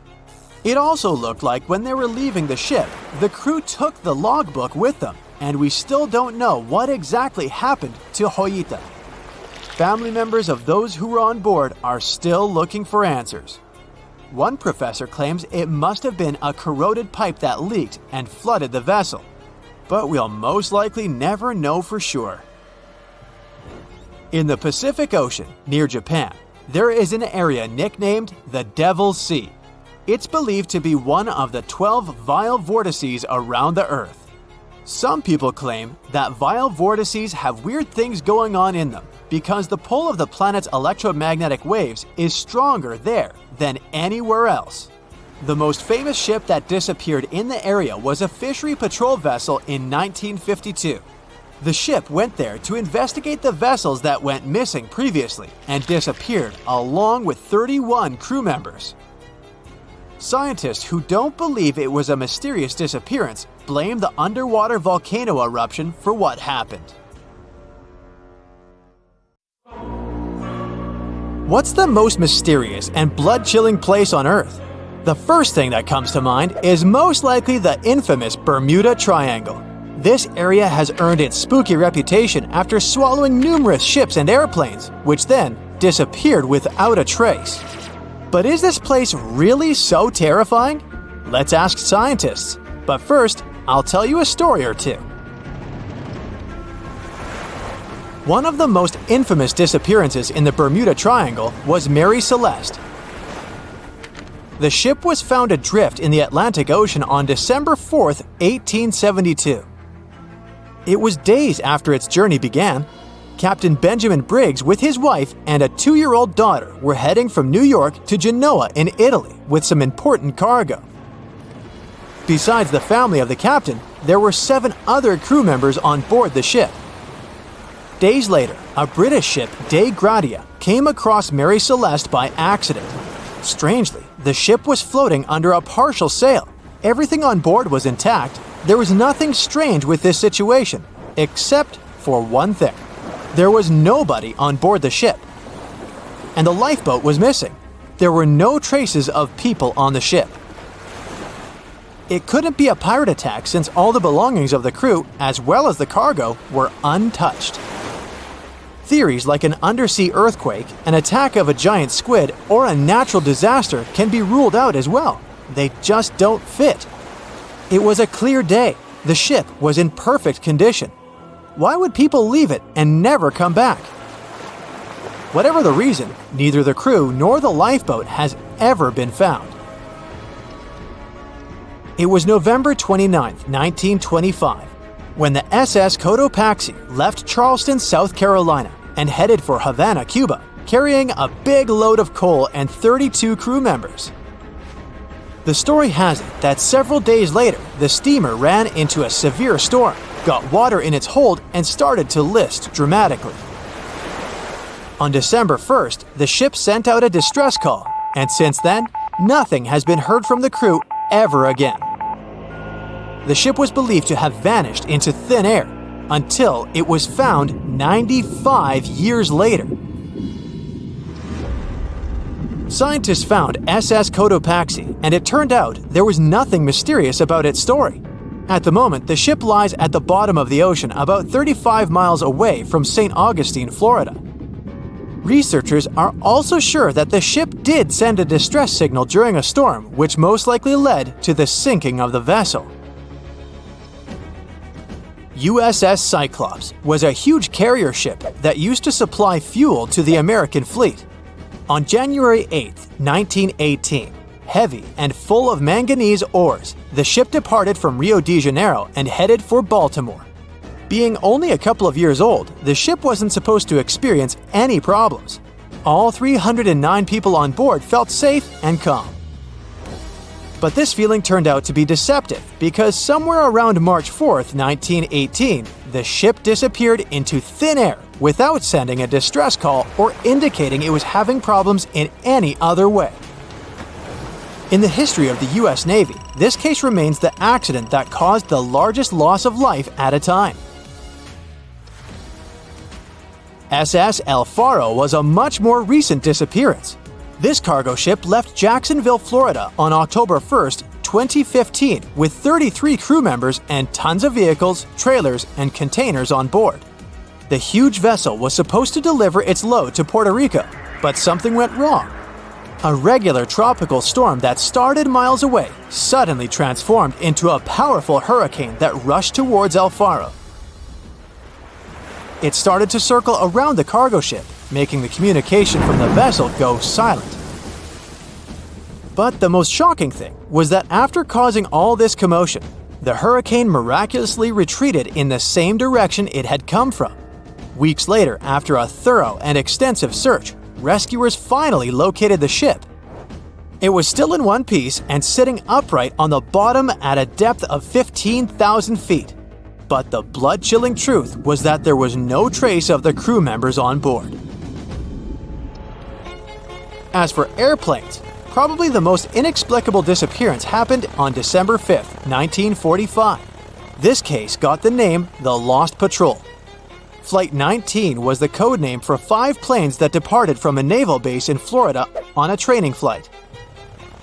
It also looked like when they were leaving the ship, the crew took the logbook with them, and we still don't know what exactly happened to Hoita. Family members of those who were on board are still looking for answers. One professor claims it must have been a corroded pipe that leaked and flooded the vessel, but we'll most likely never know for sure. In the Pacific Ocean, near Japan, there is an area nicknamed the Devil's Sea. It's believed to be one of the 12 vile vortices around the Earth. Some people claim that vile vortices have weird things going on in them because the pull of the planet's electromagnetic waves is stronger there than anywhere else. The most famous ship that disappeared in the area was a fishery patrol vessel in 1952. The ship went there to investigate the vessels that went missing previously and disappeared along with 31 crew members. Scientists who don't believe it was a mysterious disappearance blame the underwater volcano eruption for what happened. What's the most mysterious and blood-chilling place on Earth? The first thing that comes to mind is most likely the infamous Bermuda Triangle. This area has earned its spooky reputation after swallowing numerous ships and airplanes, which then disappeared without a trace. But is this place really so terrifying? Let's ask scientists. But first, I'll tell you a story or two. One of the most infamous disappearances in the Bermuda Triangle was Mary Celeste. The ship was found adrift in the Atlantic Ocean on December 4, 1872. It was days after its journey began. Captain Benjamin Briggs with his wife and a 2-year-old daughter were heading from New York to Genoa in Italy with some important cargo. Besides the family of the captain, there were 7 other crew members on board the ship. Days later, a British ship, Dei Gratia, came across Mary Celeste by accident. Strangely, the ship was floating under a partial sail. Everything on board was intact. There was nothing strange with this situation, except for one thing. There was nobody on board the ship. And the lifeboat was missing. There were no traces of people on the ship. It couldn't be a pirate attack since all the belongings of the crew, as well as the cargo, were untouched. Theories like an undersea earthquake, an attack of a giant squid, or a natural disaster can be ruled out as well. They just don't fit. It was a clear day. The ship was in perfect condition. Why would people leave it and never come back? Whatever the reason, neither the crew nor the lifeboat has ever been found. It was November 29, 1925, when the SS Cotopaxi left Charleston, South Carolina, and headed for Havana, Cuba, carrying a big load of coal and 32 crew members. The story has it that several days later, the steamer ran into a severe storm, got water in its hold, and started to list dramatically. On December 1st, the ship sent out a distress call, and since then, nothing has been heard from the crew ever again. The ship was believed to have vanished into thin air until it was found 95 years later. Scientists found SS Cotopaxi, and it turned out there was nothing mysterious about its story. At the moment, the ship lies at the bottom of the ocean about 35 miles away from St. Augustine, Florida. Researchers are also sure that the ship did send a distress signal during a storm, which most likely led to the sinking of the vessel. USS Cyclops was a huge carrier ship that used to supply fuel to the American fleet. On January 8, 1918, heavy and full of manganese ores, the ship departed from Rio de Janeiro and headed for Baltimore. Being only a couple of years old, the ship wasn't supposed to experience any problems. All 309 people on board felt safe and calm. But this feeling turned out to be deceptive because somewhere around March 4th, 1918, the ship disappeared into thin air without sending a distress call or indicating it was having problems in any other way. In the history of the U.S. Navy, this case remains the accident that caused the largest loss of life at a time. SS El Faro was a much more recent disappearance. This cargo ship left Jacksonville, Florida on October 1st, 2015 with 33 crew members and tons of vehicles, trailers, and containers on board. The huge vessel was supposed to deliver its load to Puerto Rico, but something went wrong. A regular tropical storm that started miles away suddenly transformed into a powerful hurricane that rushed towards El Faro. It started to circle around the cargo ship, making the communication from the vessel go silent. But the most shocking thing was that after causing all this commotion, the hurricane miraculously retreated in the same direction it had come from. Weeks later, after a thorough and extensive search, rescuers finally located the ship. It was still in one piece and sitting upright on the bottom at a depth of 15,000 feet. But the blood-chilling truth was that there was no trace of the crew members on board. As for airplanes, probably the most inexplicable disappearance happened on December 5, 1945. This case got the name the Lost Patrol. Flight 19 was the code name for 5 planes that departed from a naval base in Florida on a training flight.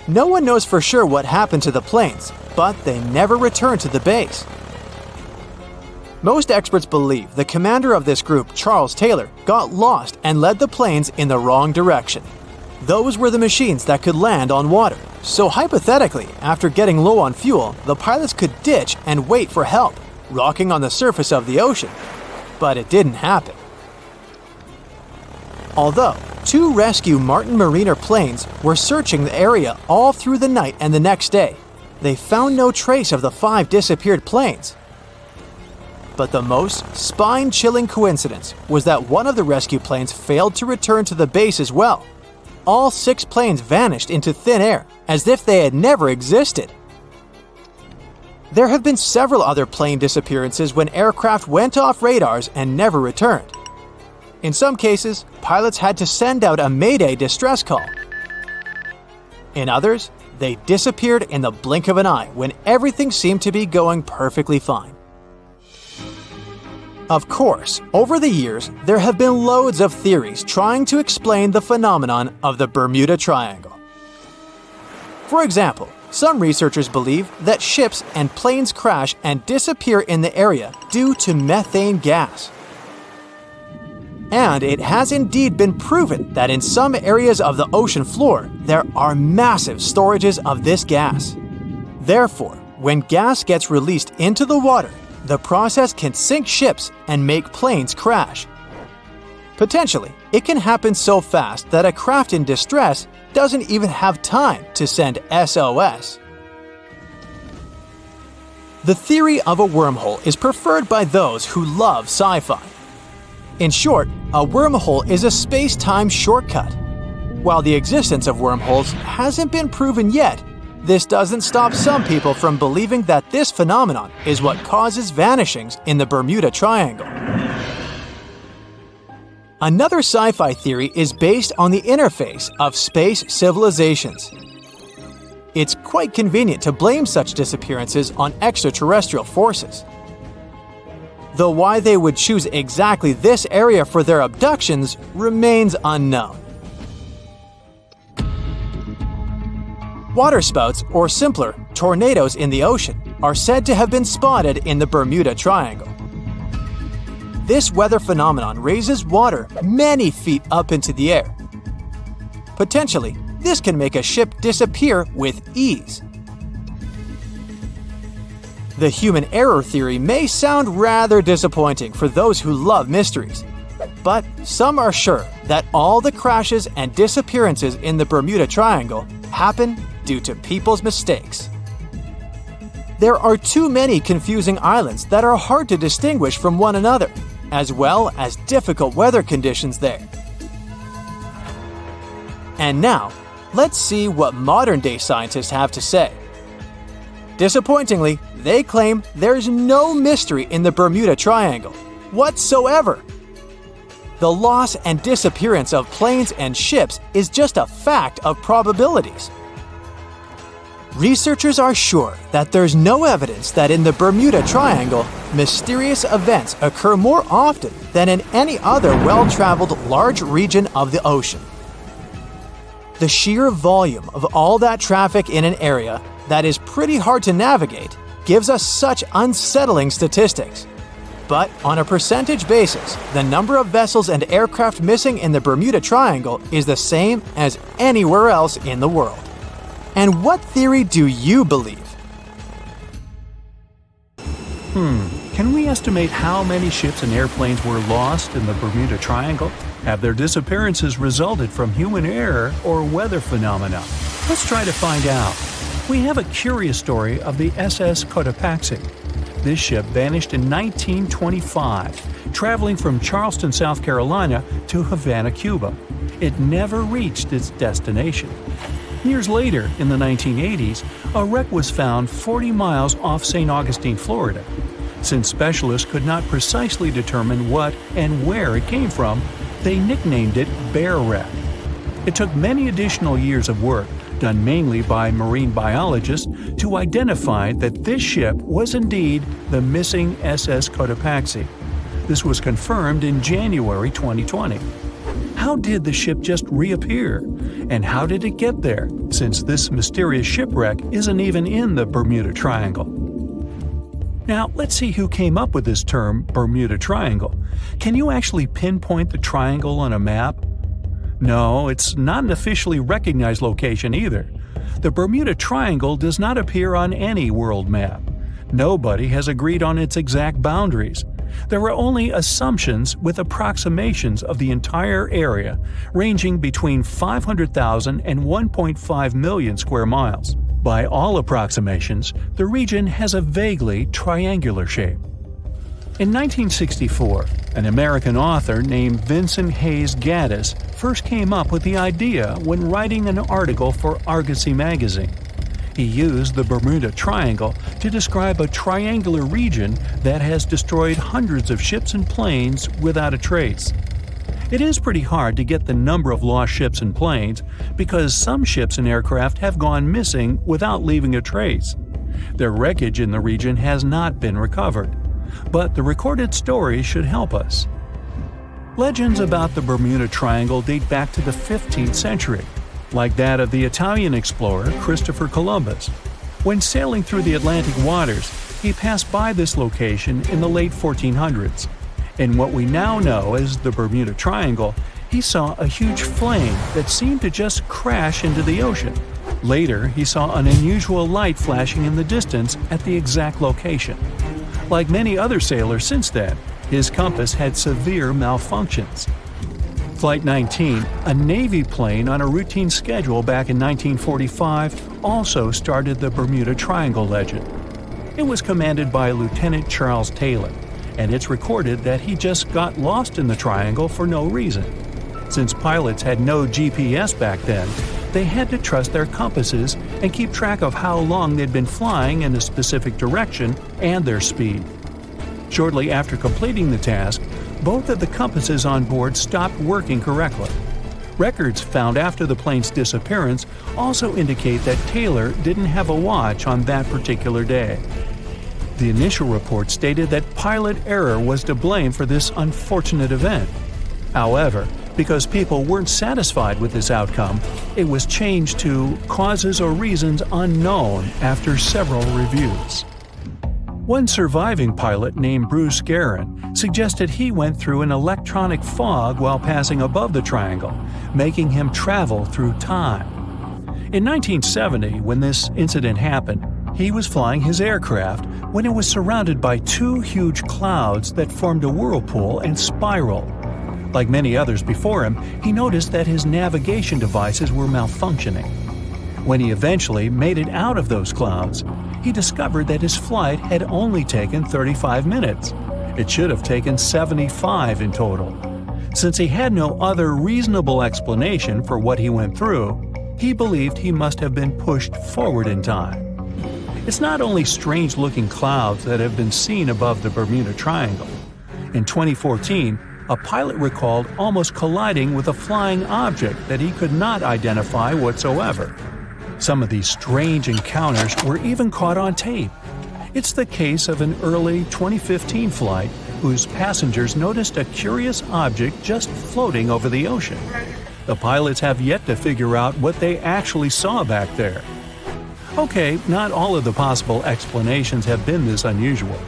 No one knows for sure what happened to the planes, but they never returned to the base. Most experts believe the commander of this group, Charles Taylor, got lost and led the planes in the wrong direction. Those were the machines that could land on water, so hypothetically, after getting low on fuel, the pilots could ditch and wait for help, rocking on the surface of the ocean. But it didn't happen. Although 2 rescue Martin Mariner planes were searching the area all through the night and the next day, they found no trace of the 5 disappeared planes. But the most spine-chilling coincidence was that one of the rescue planes failed to return to the base as well. All 6 planes vanished into thin air, as if they had never existed. There have been several other plane disappearances when aircraft went off radars and never returned. In some cases, pilots had to send out a Mayday distress call. In others, they disappeared in the blink of an eye when everything seemed to be going perfectly fine. Of course, over the years, there have been loads of theories trying to explain the phenomenon of the Bermuda Triangle. For example, some researchers believe that ships and planes crash and disappear in the area due to methane gas. And it has indeed been proven that in some areas of the ocean floor, there are massive storages of this gas. Therefore, when gas gets released into the water, the process can sink ships and make planes crash. Potentially, it can happen so fast that a craft in distress doesn't even have time to send SOS. The theory of a wormhole is preferred by those who love sci-fi. In short, a wormhole is a space-time shortcut. While the existence of wormholes hasn't been proven yet, this doesn't stop some people from believing that this phenomenon is what causes vanishings in the Bermuda Triangle. Another sci-fi theory is based on the interface of space civilizations. It's quite convenient to blame such disappearances on extraterrestrial forces. Though why they would choose exactly this area for their abductions remains unknown. Waterspouts, or simpler, tornadoes in the ocean, are said to have been spotted in the Bermuda Triangle. This weather phenomenon raises water many feet up into the air. Potentially, this can make a ship disappear with ease. The human error theory may sound rather disappointing for those who love mysteries, but some are sure that all the crashes and disappearances in the Bermuda Triangle happen due to people's mistakes. There are too many confusing islands that are hard to distinguish from one another, as well as difficult weather conditions there. And now, let's see what modern-day scientists have to say. Disappointingly, they claim there's no mystery in the Bermuda Triangle whatsoever. The loss and disappearance of planes and ships is just a fact of probabilities. Researchers are sure that there's no evidence that in the Bermuda Triangle, mysterious events occur more often than in any other well-traveled large region of the ocean. The sheer volume of all that traffic in an area that is pretty hard to navigate gives us such unsettling statistics. But on a percentage basis, the number of vessels and aircraft missing in the Bermuda Triangle is the same as anywhere else in the world. And what theory do you believe? Can we estimate how many ships and airplanes were lost in the Bermuda Triangle? Have their disappearances resulted from human error or weather phenomena? Let's try to find out. We have a curious story of the SS Cotopaxi. This ship vanished in 1925, traveling from Charleston, South Carolina to Havana, Cuba. It never reached its destination. Years later, in the 1980s, a wreck was found 40 miles off St. Augustine, Florida. Since specialists could not precisely determine what and where it came from, they nicknamed it Bear Wreck. It took many additional years of work, done mainly by marine biologists, to identify that this ship was indeed the missing SS Cotopaxi. This was confirmed in January 2020. How did the ship just reappear? And how did it get there, since this mysterious shipwreck isn't even in the Bermuda Triangle? Now, let's see who came up with this term, Bermuda Triangle. Can you actually pinpoint the triangle on a map? No, it's not an officially recognized location either. The Bermuda Triangle does not appear on any world map. Nobody has agreed on its exact boundaries. There are only assumptions with approximations of the entire area, ranging between 500,000 and 1.5 million square miles. By all approximations, the region has a vaguely triangular shape. In 1964, an American author named Vincent Hayes Gaddis first came up with the idea when writing an article for Argosy magazine. He used the Bermuda Triangle to describe a triangular region that has destroyed hundreds of ships and planes without a trace. It is pretty hard to get the number of lost ships and planes because some ships and aircraft have gone missing without leaving a trace. Their wreckage in the region has not been recovered, but the recorded stories should help us. Legends about the Bermuda Triangle date back to the 15th century, like that of the Italian explorer Christopher Columbus. When sailing through the Atlantic waters, he passed by this location in the late 1400s. In what we now know as the Bermuda Triangle, he saw a huge flame that seemed to just crash into the ocean. Later, he saw an unusual light flashing in the distance at the exact location. Like many other sailors since then, his compass had severe malfunctions. Flight 19, a Navy plane on a routine schedule back in 1945, also started the Bermuda Triangle legend. It was commanded by Lieutenant Charles Taylor, and it's recorded that he just got lost in the triangle for no reason. Since pilots had no GPS back then, they had to trust their compasses and keep track of how long they'd been flying in a specific direction and their speed. Shortly after completing the task, both of the compasses on board stopped working correctly. Records found after the plane's disappearance also indicate that Taylor didn't have a watch on that particular day. The initial report stated that pilot error was to blame for this unfortunate event. However, because people weren't satisfied with this outcome, it was changed to causes or reasons unknown after several reviews. One surviving pilot named Bruce Guerin suggested he went through an electronic fog while passing above the triangle, making him travel through time. In 1970, when this incident happened, he was flying his aircraft when it was surrounded by two huge clouds that formed a whirlpool and spiraled. Like many others before him, he noticed that his navigation devices were malfunctioning. When he eventually made it out of those clouds, he discovered that his flight had only taken 35 minutes. It should have taken 75 in total. Since he had no other reasonable explanation for what he went through, he believed he must have been pushed forward in time. It's not only strange-looking clouds that have been seen above the Bermuda Triangle. In 2014, a pilot recalled almost colliding with a flying object that he could not identify whatsoever. Some of these strange encounters were even caught on tape. It's the case of an early 2015 flight whose passengers noticed a curious object just floating over the ocean. The pilots have yet to figure out what they actually saw back there. Okay, not all of the possible explanations have been this unusual.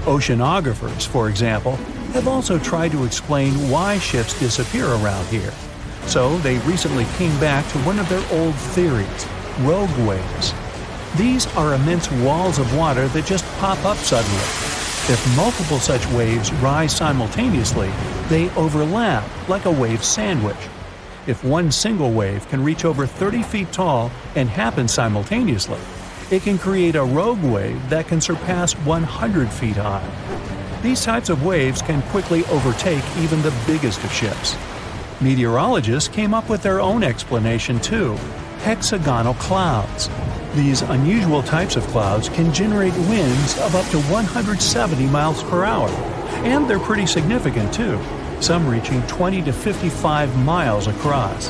Oceanographers, for example, have also tried to explain why ships disappear around here. So they recently came back to one of their old theories: rogue waves. These are immense walls of water that just pop up suddenly. If multiple such waves rise simultaneously, they overlap like a wave sandwich. If one single wave can reach over 30 feet tall and happen simultaneously, it can create a rogue wave that can surpass 100 feet high. These types of waves can quickly overtake even the biggest of ships. Meteorologists came up with their own explanation too. hexagonal clouds. These unusual types of clouds can generate winds of up to 170 miles per hour, and they're pretty significant too, some reaching 20 to 55 miles across.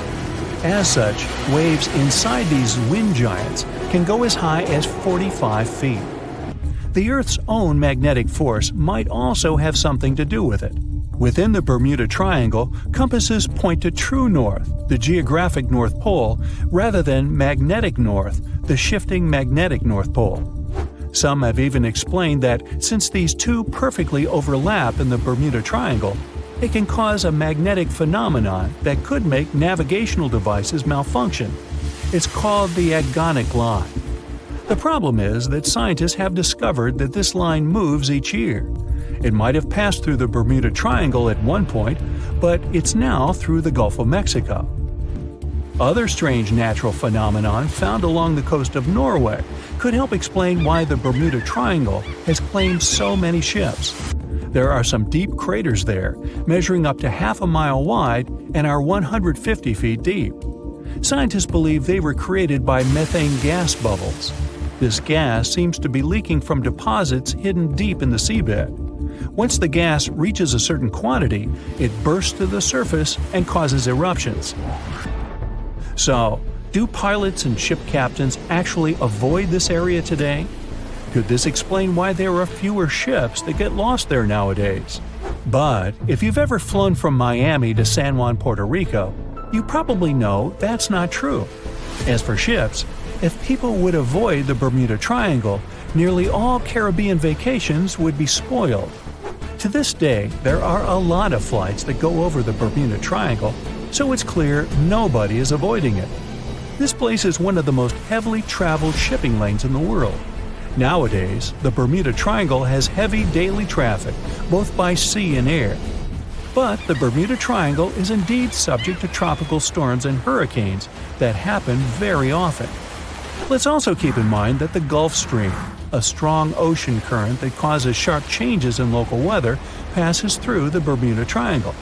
As such, waves inside these wind giants can go as high as 45 feet. The Earth's own magnetic force might also have something to do with it. Within the Bermuda Triangle, compasses point to true north, the geographic North Pole, rather than magnetic north, the shifting magnetic North Pole. Some have even explained that since these two perfectly overlap in the Bermuda Triangle, it can cause a magnetic phenomenon that could make navigational devices malfunction. It's called the agonic line. The problem is that scientists have discovered that this line moves each year. It might have passed through the Bermuda Triangle at one point, but it's now through the Gulf of Mexico. Other strange natural phenomenon found along the coast of Norway could help explain why the Bermuda Triangle has claimed so many ships. There are some deep craters there, measuring up to half a mile wide and are 150 feet deep. Scientists believe they were created by methane gas bubbles. This gas seems to be leaking from deposits hidden deep in the seabed. Once the gas reaches a certain quantity, it bursts to the surface and causes eruptions. So, do pilots and ship captains actually avoid this area today? Could this explain why there are fewer ships that get lost there nowadays? But if you've ever flown from Miami to San Juan, Puerto Rico, you probably know that's not true. As for ships, if people would avoid the Bermuda Triangle, nearly all Caribbean vacations would be spoiled. To this day, there are a lot of flights that go over the Bermuda Triangle, so it's clear nobody is avoiding it. This place is one of the most heavily traveled shipping lanes in the world. Nowadays, the Bermuda Triangle has heavy daily traffic, both by sea and air. But the Bermuda Triangle is indeed subject to tropical storms and hurricanes that happen very often. Let's also keep in mind that the Gulf Stream, a strong ocean current that causes sharp changes in local weather, passes through the Bermuda Triangle.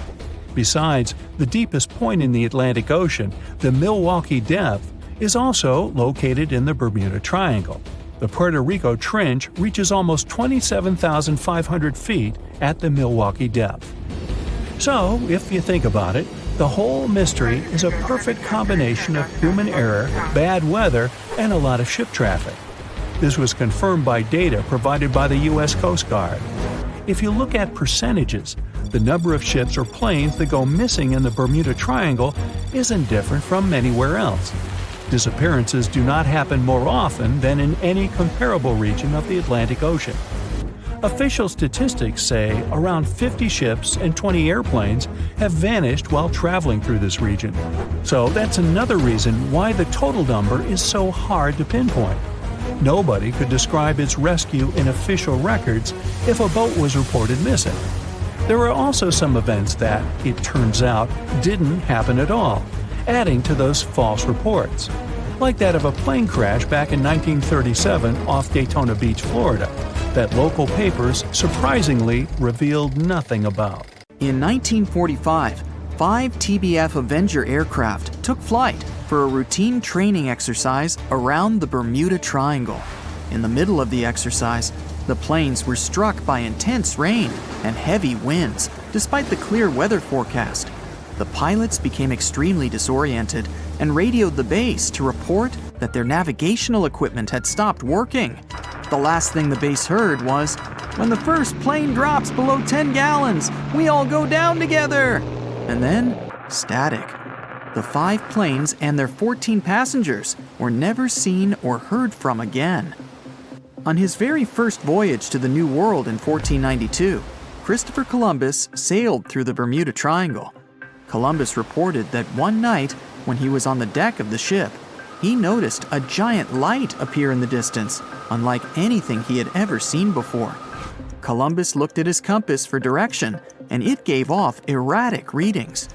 Besides, the deepest point in the Atlantic Ocean, the Milwaukee Depth, is also located in the Bermuda Triangle. The Puerto Rico Trench reaches almost 27,500 feet at the Milwaukee Depth. So, if you think about it, the whole mystery is a perfect combination of human error, bad weather, and a lot of ship traffic. This was confirmed by data provided by the U.S. Coast Guard. If you look at percentages, the number of ships or planes that go missing in the Bermuda Triangle isn't different from anywhere else. Disappearances do not happen more often than in any comparable region of the Atlantic Ocean. Official statistics say around 50 ships and 20 airplanes have vanished while traveling through this region. So that's another reason why the total number is so hard to pinpoint. Nobody could describe its rescue in official records if a boat was reported missing. There are also some events that, it turns out, didn't happen at all, adding to those false reports, like that of a plane crash back in 1937 off Daytona Beach, Florida, that local papers surprisingly revealed nothing about. In 1945, 5 TBF Avenger aircraft took flight for a routine training exercise around the Bermuda Triangle. In the middle of the exercise, the planes were struck by intense rain and heavy winds, despite the clear weather forecast. The pilots became extremely disoriented and radioed the base to report that their navigational equipment had stopped working. The last thing the base heard was, "When the first plane drops below 10 gallons, we all go down together." And then, static. The 5 planes and their 14 passengers were never seen or heard from again. On his very first voyage to the New World in 1492, Christopher Columbus sailed through the Bermuda Triangle. Columbus reported that one night, when he was on the deck of the ship, he noticed a giant light appear in the distance, unlike anything he had ever seen before. Columbus looked at his compass for direction, and it gave off erratic readings.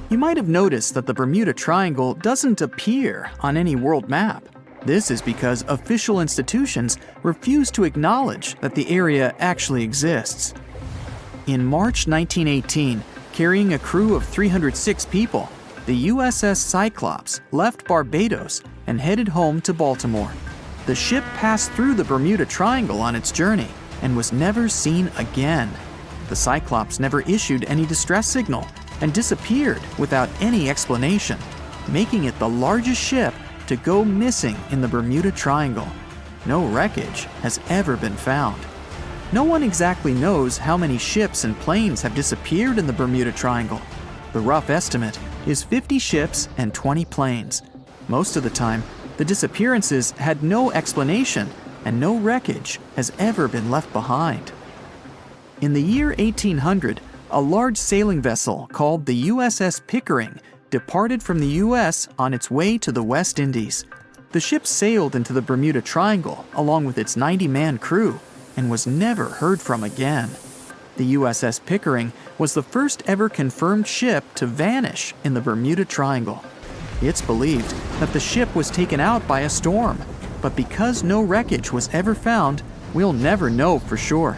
You might have noticed that the Bermuda Triangle doesn't appear on any world map. This is because official institutions refuse to acknowledge that the area actually exists. In March 1918, carrying a crew of 306 people, the USS Cyclops left Barbados and headed home to Baltimore. The ship passed through the Bermuda Triangle on its journey and was never seen again. The Cyclops never issued any distress signal and disappeared without any explanation, making it the largest ship to go missing in the Bermuda Triangle. No wreckage has ever been found. No one exactly knows how many ships and planes have disappeared in the Bermuda Triangle. The rough estimate is 50 ships and 20 planes. Most of the time, the disappearances had no explanation and no wreckage has ever been left behind. In the year 1800, a large sailing vessel called the USS Pickering departed from the US on its way to the West Indies. The ship sailed into the Bermuda Triangle along with its 90-man crew and was never heard from again. The USS Pickering was the first ever confirmed ship to vanish in the Bermuda Triangle. It's believed that the ship was taken out by a storm, but because no wreckage was ever found, we'll never know for sure.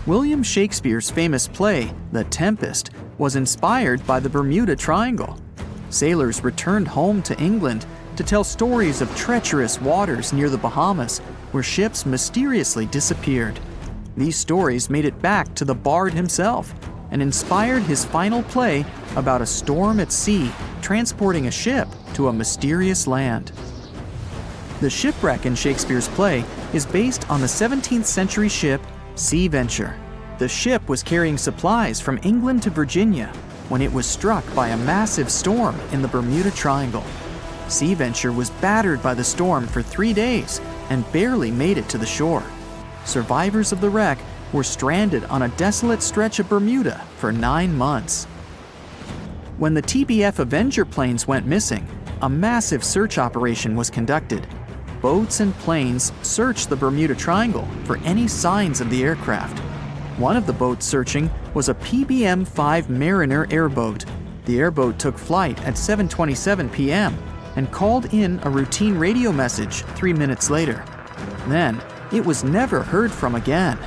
William Shakespeare's famous play, The Tempest, was inspired by the Bermuda Triangle. Sailors returned home to England to tell stories of treacherous waters near the Bahamas where ships mysteriously disappeared. These stories made it back to the Bard himself and inspired his final play about a storm at sea transporting a ship to a mysterious land. The shipwreck in Shakespeare's play is based on the 17th century ship Sea Venture. The ship was carrying supplies from England to Virginia when it was struck by a massive storm in the Bermuda Triangle. Sea Venture was battered by the storm for 3 days and barely made it to the shore. Survivors of the wreck were stranded on a desolate stretch of Bermuda for 9 months. When the TBF Avenger planes went missing, a massive search operation was conducted. Boats and planes searched the Bermuda Triangle for any signs of the aircraft. One of the boats searching was a PBM-5 Mariner airboat. The airboat took flight at 7:27 p.m. and called in a routine radio message 3 minutes later. Then, it was never heard from again.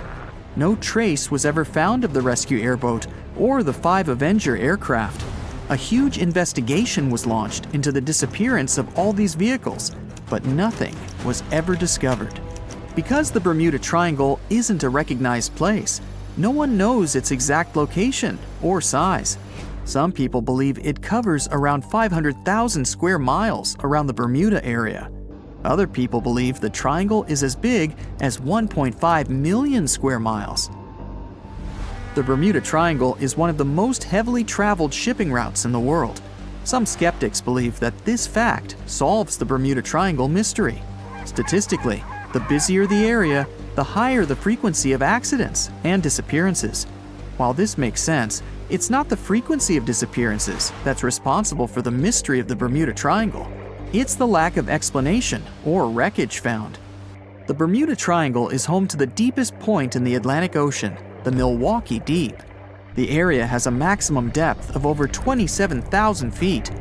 No trace was ever found of the rescue airboat or the 5 Avenger aircraft. A huge investigation was launched into the disappearance of all these vehicles, but nothing was ever discovered. Because the Bermuda Triangle isn't a recognized place, no one knows its exact location or size. Some people believe it covers around 500,000 square miles around the Bermuda area. Other people believe the triangle is as big as 1.5 million square miles. The Bermuda Triangle is one of the most heavily traveled shipping routes in the world. Some skeptics believe that this fact solves the Bermuda Triangle mystery. Statistically, the busier the area, the higher the frequency of accidents and disappearances. While this makes sense, it's not the frequency of disappearances that's responsible for the mystery of the Bermuda Triangle. It's the lack of explanation or wreckage found. The Bermuda Triangle is home to the deepest point in the Atlantic Ocean, the Milwaukee Deep. The area has a maximum depth of over 27,000 feet.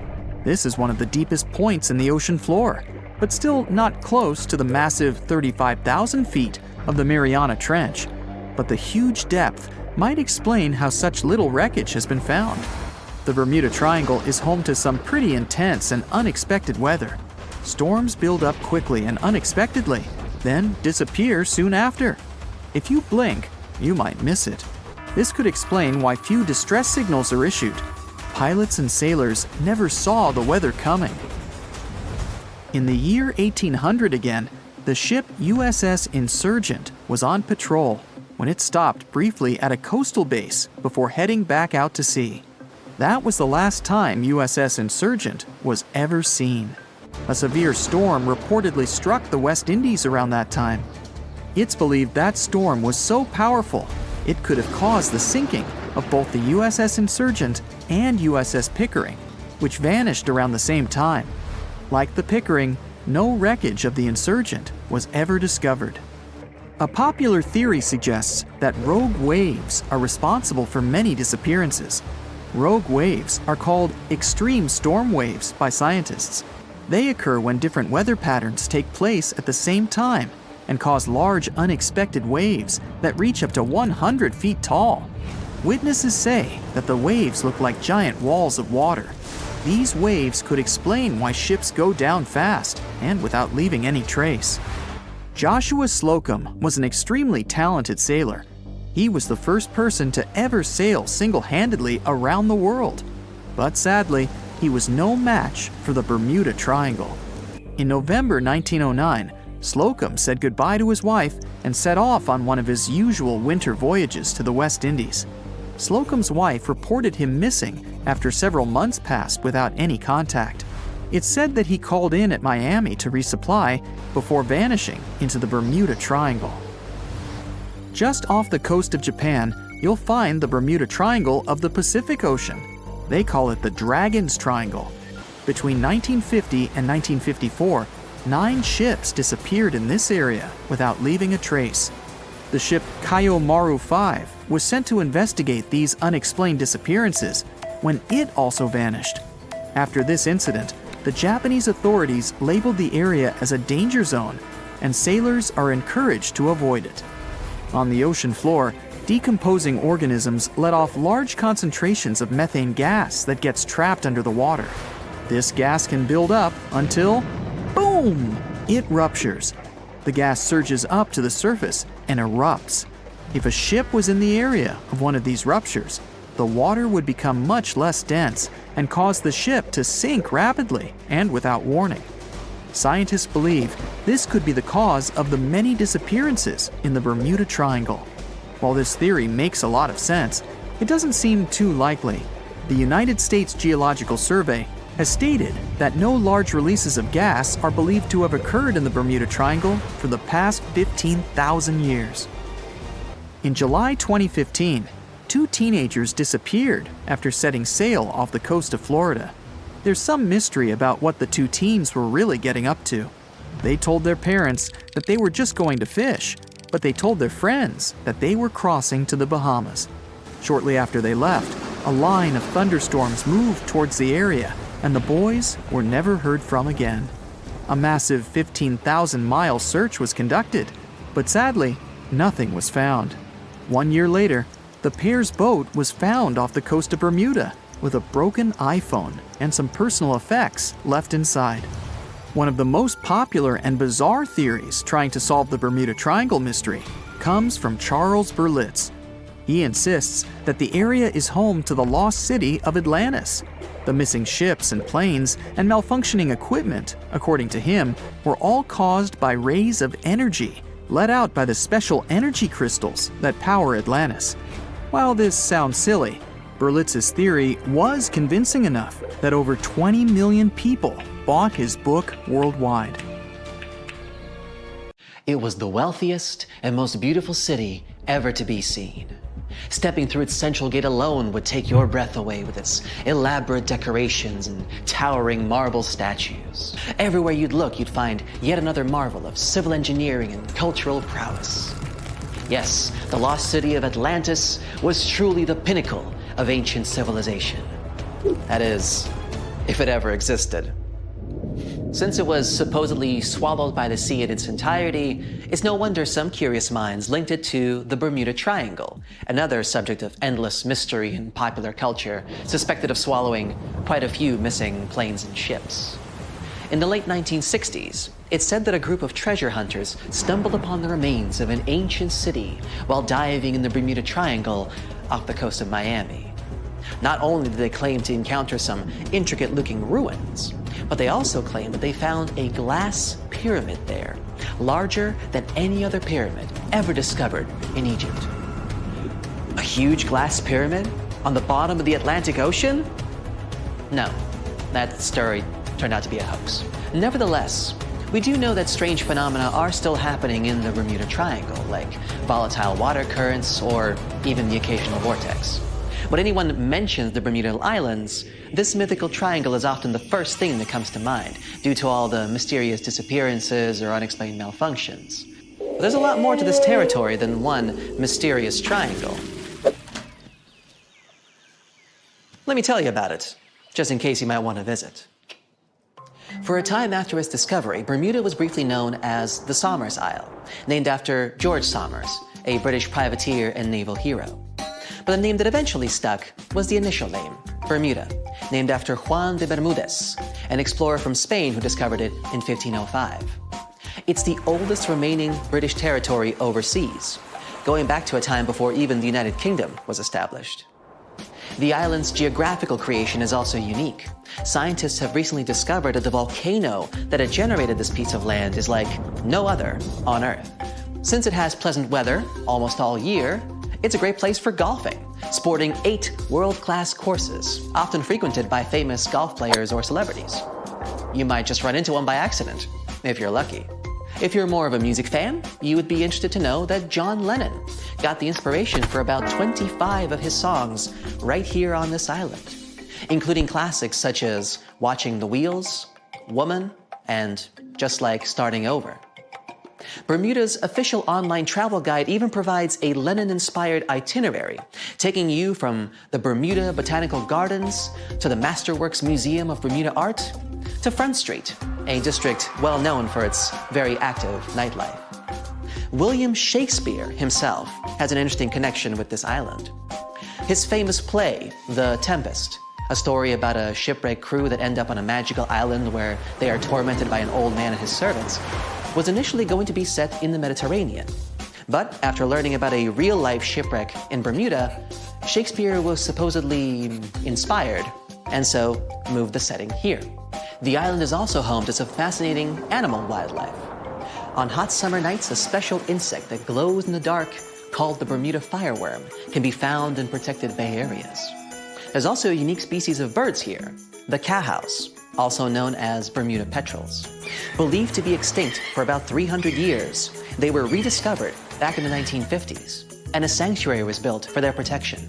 This is one of the deepest points in the ocean floor, but still not close to the massive 35,000 feet of the Mariana Trench. But the huge depth might explain how such little wreckage has been found. The Bermuda Triangle is home to some pretty intense and unexpected weather. Storms build up quickly and unexpectedly, then disappear soon after. If you blink, you might miss it. This could explain why few distress signals are issued. Pilots and sailors never saw the weather coming. In the year 1800 again, the ship USS Insurgent was on patrol when it stopped briefly at a coastal base before heading back out to sea. That was the last time USS Insurgent was ever seen. A severe storm reportedly struck the West Indies around that time. It's believed that storm was so powerful, it could have caused the sinking of both the USS Insurgent and USS Pickering, which vanished around the same time. Like the Pickering, no wreckage of the Insurgent was ever discovered. A popular theory suggests that rogue waves are responsible for many disappearances. Rogue waves are called extreme storm waves by scientists. They occur when different weather patterns take place at the same time and cause large unexpected waves that reach up to 100 feet tall. Witnesses say that the waves look like giant walls of water. These waves could explain why ships go down fast and without leaving any trace. Joshua Slocum was an extremely talented sailor. He was the first person to ever sail single-handedly around the world. But sadly, he was no match for the Bermuda Triangle. In November 1909, Slocum said goodbye to his wife and set off on one of his usual winter voyages to the West Indies. Slocum's wife reported him missing after several months passed without any contact. It's said that he called in at Miami to resupply before vanishing into the Bermuda Triangle. Just off the coast of Japan, you'll find the Bermuda Triangle of the Pacific Ocean. They call it the Dragon's Triangle. Between 1950 and 1954, 9 ships disappeared in this area without leaving a trace. The ship Kaiomaru 5 was sent to investigate these unexplained disappearances when it also vanished. After this incident, the Japanese authorities labeled the area as a danger zone, and sailors are encouraged to avoid it. On the ocean floor, decomposing organisms let off large concentrations of methane gas that gets trapped under the water. This gas can build up until, boom, it ruptures. The gas surges up to the surface and erupts. If a ship was in the area of one of these ruptures, the water would become much less dense and cause the ship to sink rapidly and without warning. Scientists believe this could be the cause of the many disappearances in the Bermuda Triangle. While this theory makes a lot of sense, it doesn't seem too likely. The United States Geological Survey has stated that no large releases of gas are believed to have occurred in the Bermuda Triangle for the past 15,000 years. In July 2015, 2 teenagers disappeared after setting sail off the coast of Florida. There's some mystery about what the 2 teens were really getting up to. They told their parents that they were just going to fish, but they told their friends that they were crossing to the Bahamas. Shortly after they left, a line of thunderstorms moved towards the area, and the boys were never heard from again. A massive 15,000-mile search was conducted, but sadly, nothing was found. 1 year later, the pair's boat was found off the coast of Bermuda with a broken iPhone and some personal effects left inside. One of the most popular and bizarre theories trying to solve the Bermuda Triangle mystery comes from Charles Berlitz. He insists that the area is home to the lost city of Atlantis. The missing ships and planes and malfunctioning equipment, according to him, were all caused by rays of energy let out by the special energy crystals that power Atlantis. While this sounds silly, Berlitz's theory was convincing enough that over 20 million people bought his book worldwide. It was the wealthiest and most beautiful city ever to be seen. Stepping through its central gate alone would take your breath away with its elaborate decorations and towering marble statues. Everywhere you'd look, you'd find yet another marvel of civil engineering and cultural prowess. Yes, the lost city of Atlantis was truly the pinnacle of ancient civilization. That is, if it ever existed. Since it was supposedly swallowed by the sea in its entirety, it's no wonder some curious minds linked it to the Bermuda Triangle, another subject of endless mystery in popular culture, suspected of swallowing quite a few missing planes and ships. In the late 1960s, it's said that a group of treasure hunters stumbled upon the remains of an ancient city while diving in the Bermuda Triangle off the coast of Miami. Not only did they claim to encounter some intricate-looking ruins, but they also claimed that they found a glass pyramid there, larger than any other pyramid ever discovered in Egypt. A huge glass pyramid on the bottom of the Atlantic Ocean? No, that story turned out to be a hoax. Nevertheless, we do know that strange phenomena are still happening in the Bermuda Triangle, like volatile water currents or even the occasional vortex. When anyone mentions the Bermuda Islands, this mythical triangle is often the first thing that comes to mind, due to all the mysterious disappearances or unexplained malfunctions. But there's a lot more to this territory than one mysterious triangle. Let me tell you about it, just in case you might want to visit. For a time after its discovery, Bermuda was briefly known as the Somers Isle, named after George Somers, a British privateer and naval hero. But the name that eventually stuck was the initial name, Bermuda, named after Juan de Bermudez, an explorer from Spain who discovered it in 1505. It's the oldest remaining British territory overseas, going back to a time before even the United Kingdom was established. The island's geographical creation is also unique. Scientists have recently discovered that the volcano that had generated this piece of land is like no other on Earth. Since it has pleasant weather almost all year, it's a great place for golfing, sporting 8 world-class courses, often frequented by famous golf players or celebrities. You might just run into one by accident, if you're lucky. If you're more of a music fan, you would be interested to know that John Lennon got the inspiration for about 25 of his songs right here on this island, including classics such as Watching the Wheels, Woman, and Just Like Starting Over. Bermuda's official online travel guide even provides a Lennon-inspired itinerary, taking you from the Bermuda Botanical Gardens to the Masterworks Museum of Bermuda Art to Front Street, a district well known for its very active nightlife. William Shakespeare himself has an interesting connection with this island. His famous play, The Tempest, a story about a shipwrecked crew that end up on a magical island where they are tormented by an old man and his servants, was initially going to be set in the Mediterranean. But after learning about a real-life shipwreck in Bermuda, Shakespeare was supposedly inspired, and so moved the setting here. The island is also home to some fascinating animal wildlife. On hot summer nights, a special insect that glows in the dark, called the Bermuda fireworm, can be found in protected bay areas. There's also a unique species of birds here, the cowhouse, also known as Bermuda petrels. Believed to be extinct for about 300 years, they were rediscovered back in the 1950s, and a sanctuary was built for their protection.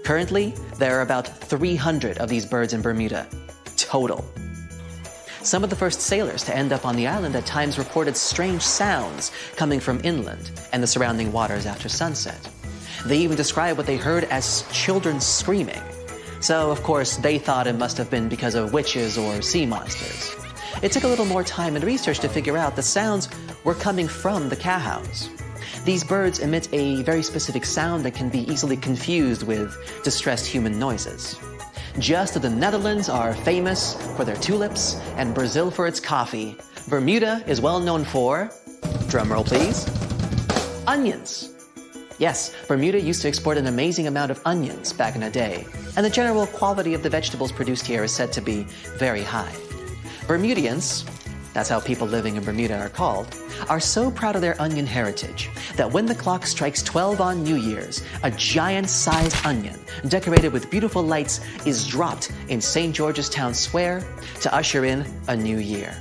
Currently, there are about 300 of these birds in Bermuda, total. Some of the first sailors to end up on the island at times reported strange sounds coming from inland and the surrounding waters after sunset. They even described what they heard as children screaming. So, of course, they thought it must have been because of witches or sea monsters. It took a little more time and research to figure out the sounds were coming from the cowhouse. These birds emit a very specific sound that can be easily confused with distressed human noises. Just as the Netherlands are famous for their tulips and Brazil for its coffee, Bermuda is well known for, drumroll please, onions. Yes, Bermuda used to export an amazing amount of onions back in the day, and the general quality of the vegetables produced here is said to be very high. Bermudians, that's how people living in Bermuda are called, are so proud of their onion heritage that when the clock strikes 12 on New Year's, a giant-sized onion decorated with beautiful lights is dropped in St. George's Town Square to usher in a new year.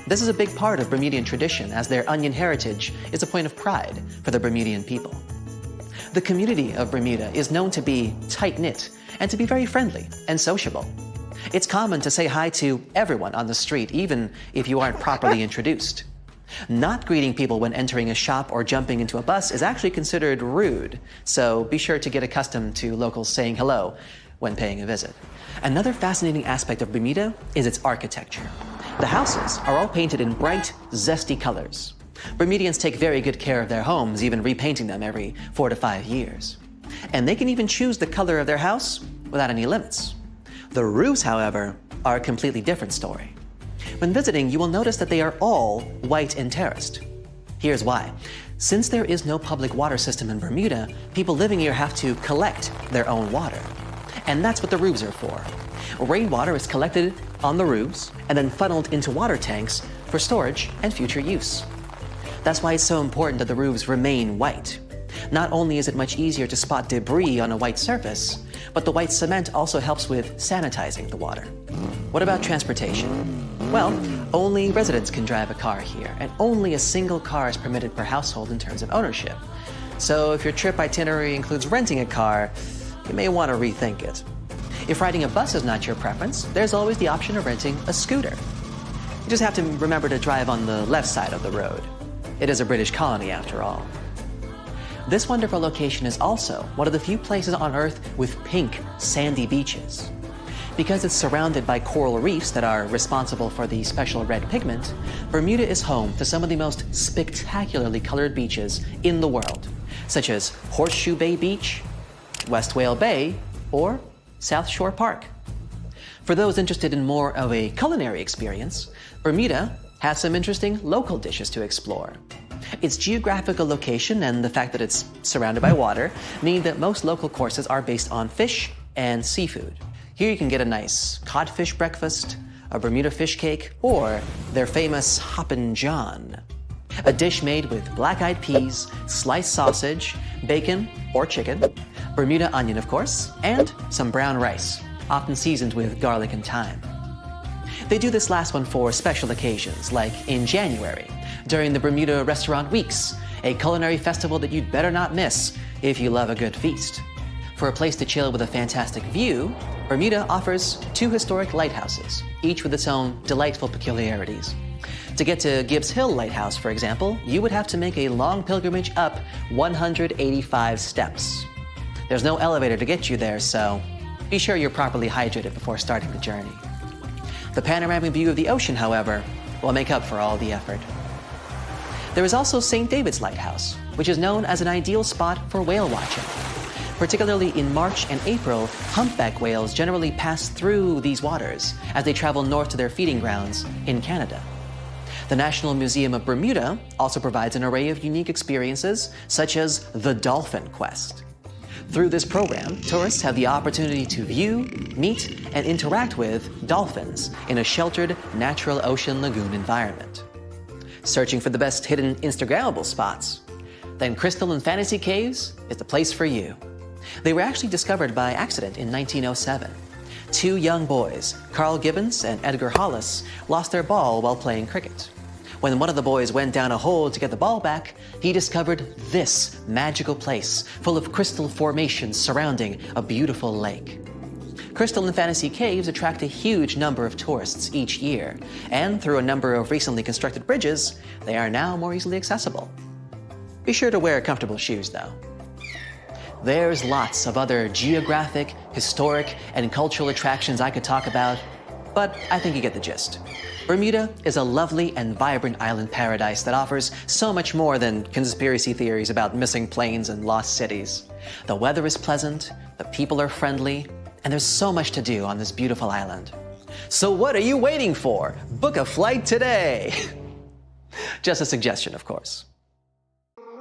This is a big part of Bermudian tradition, as their onion heritage is a point of pride for the Bermudian people. The community of Bermuda is known to be tight-knit and to be very friendly and sociable. It's common to say hi to everyone on the street, even if you aren't properly introduced. Not greeting people when entering a shop or jumping into a bus is actually considered rude, so be sure to get accustomed to locals saying hello when paying a visit. Another fascinating aspect of Bermuda is its architecture. The houses are all painted in bright, zesty colors. Bermudians take very good care of their homes, even repainting them every 4 to 5 years. And they can even choose the color of their house without any limits. The roofs, however, are a completely different story. When visiting, you will notice that they are all white and terraced. Here's why. Since there is no public water system in Bermuda, people living here have to collect their own water. And that's what the roofs are for. Rainwater is collected on the roofs and then funneled into water tanks for storage and future use. That's why it's so important that the roofs remain white. Not only is it much easier to spot debris on a white surface, but the white cement also helps with sanitizing the water. What about transportation? Well, only residents can drive a car here, and only a single car is permitted per household in terms of ownership. So if your trip itinerary includes renting a car, you may want to rethink it. If riding a bus is not your preference, there's always the option of renting a scooter. You just have to remember to drive on the left side of the road. It is a British colony after all. This wonderful location is also one of the few places on Earth with pink, sandy beaches. Because it's surrounded by coral reefs that are responsible for the special red pigment, Bermuda is home to some of the most spectacularly colored beaches in the world, such as Horseshoe Bay Beach, West Whale Bay, or South Shore Park. For those interested in more of a culinary experience, Bermuda has some interesting local dishes to explore. Its geographical location and the fact that it's surrounded by water mean that most local courses are based on fish and seafood. Here you can get a nice codfish breakfast, a Bermuda fish cake, or their famous Hoppin' John, a dish made with black-eyed peas, sliced sausage, bacon or chicken, Bermuda onion of course, and some brown rice, often seasoned with garlic and thyme. They do this last one for special occasions, like in January, during the Bermuda Restaurant Weeks, a culinary festival that you'd better not miss if you love a good feast. For a place to chill with a fantastic view, Bermuda offers 2 historic lighthouses, each with its own delightful peculiarities. To get to Gibbs Hill Lighthouse, for example, you would have to make a long pilgrimage up 185 steps. There's no elevator to get you there, so be sure you're properly hydrated before starting the journey. The panoramic view of the ocean, however, will make up for all the effort. There is also St. David's Lighthouse, which is known as an ideal spot for whale watching. Particularly in March and April, humpback whales generally pass through these waters as they travel north to their feeding grounds in Canada. The National Museum of Bermuda also provides an array of unique experiences, such as the Dolphin Quest. Through this program, tourists have the opportunity to view, meet, and interact with dolphins in a sheltered, natural ocean lagoon environment. Searching for the best hidden Instagrammable spots? Then Crystal and Fantasy Caves is the place for you. They were actually discovered by accident in 1907. 2 young boys, Carl Gibbons and Edgar Hollis, lost their ball while playing cricket. When one of the boys went down a hole to get the ball back, he discovered this magical place full of crystal formations surrounding a beautiful lake. Crystal and Fantasy Caves attract a huge number of tourists each year, and through a number of recently constructed bridges, they are now more easily accessible. Be sure to wear comfortable shoes, though. There's lots of other geographic, historic, and cultural attractions I could talk about, but I think you get the gist. Bermuda is a lovely and vibrant island paradise that offers so much more than conspiracy theories about missing planes and lost cities. The weather is pleasant, the people are friendly, and there's so much to do on this beautiful island. So what are you waiting for? Book a flight today! Just a suggestion, of course.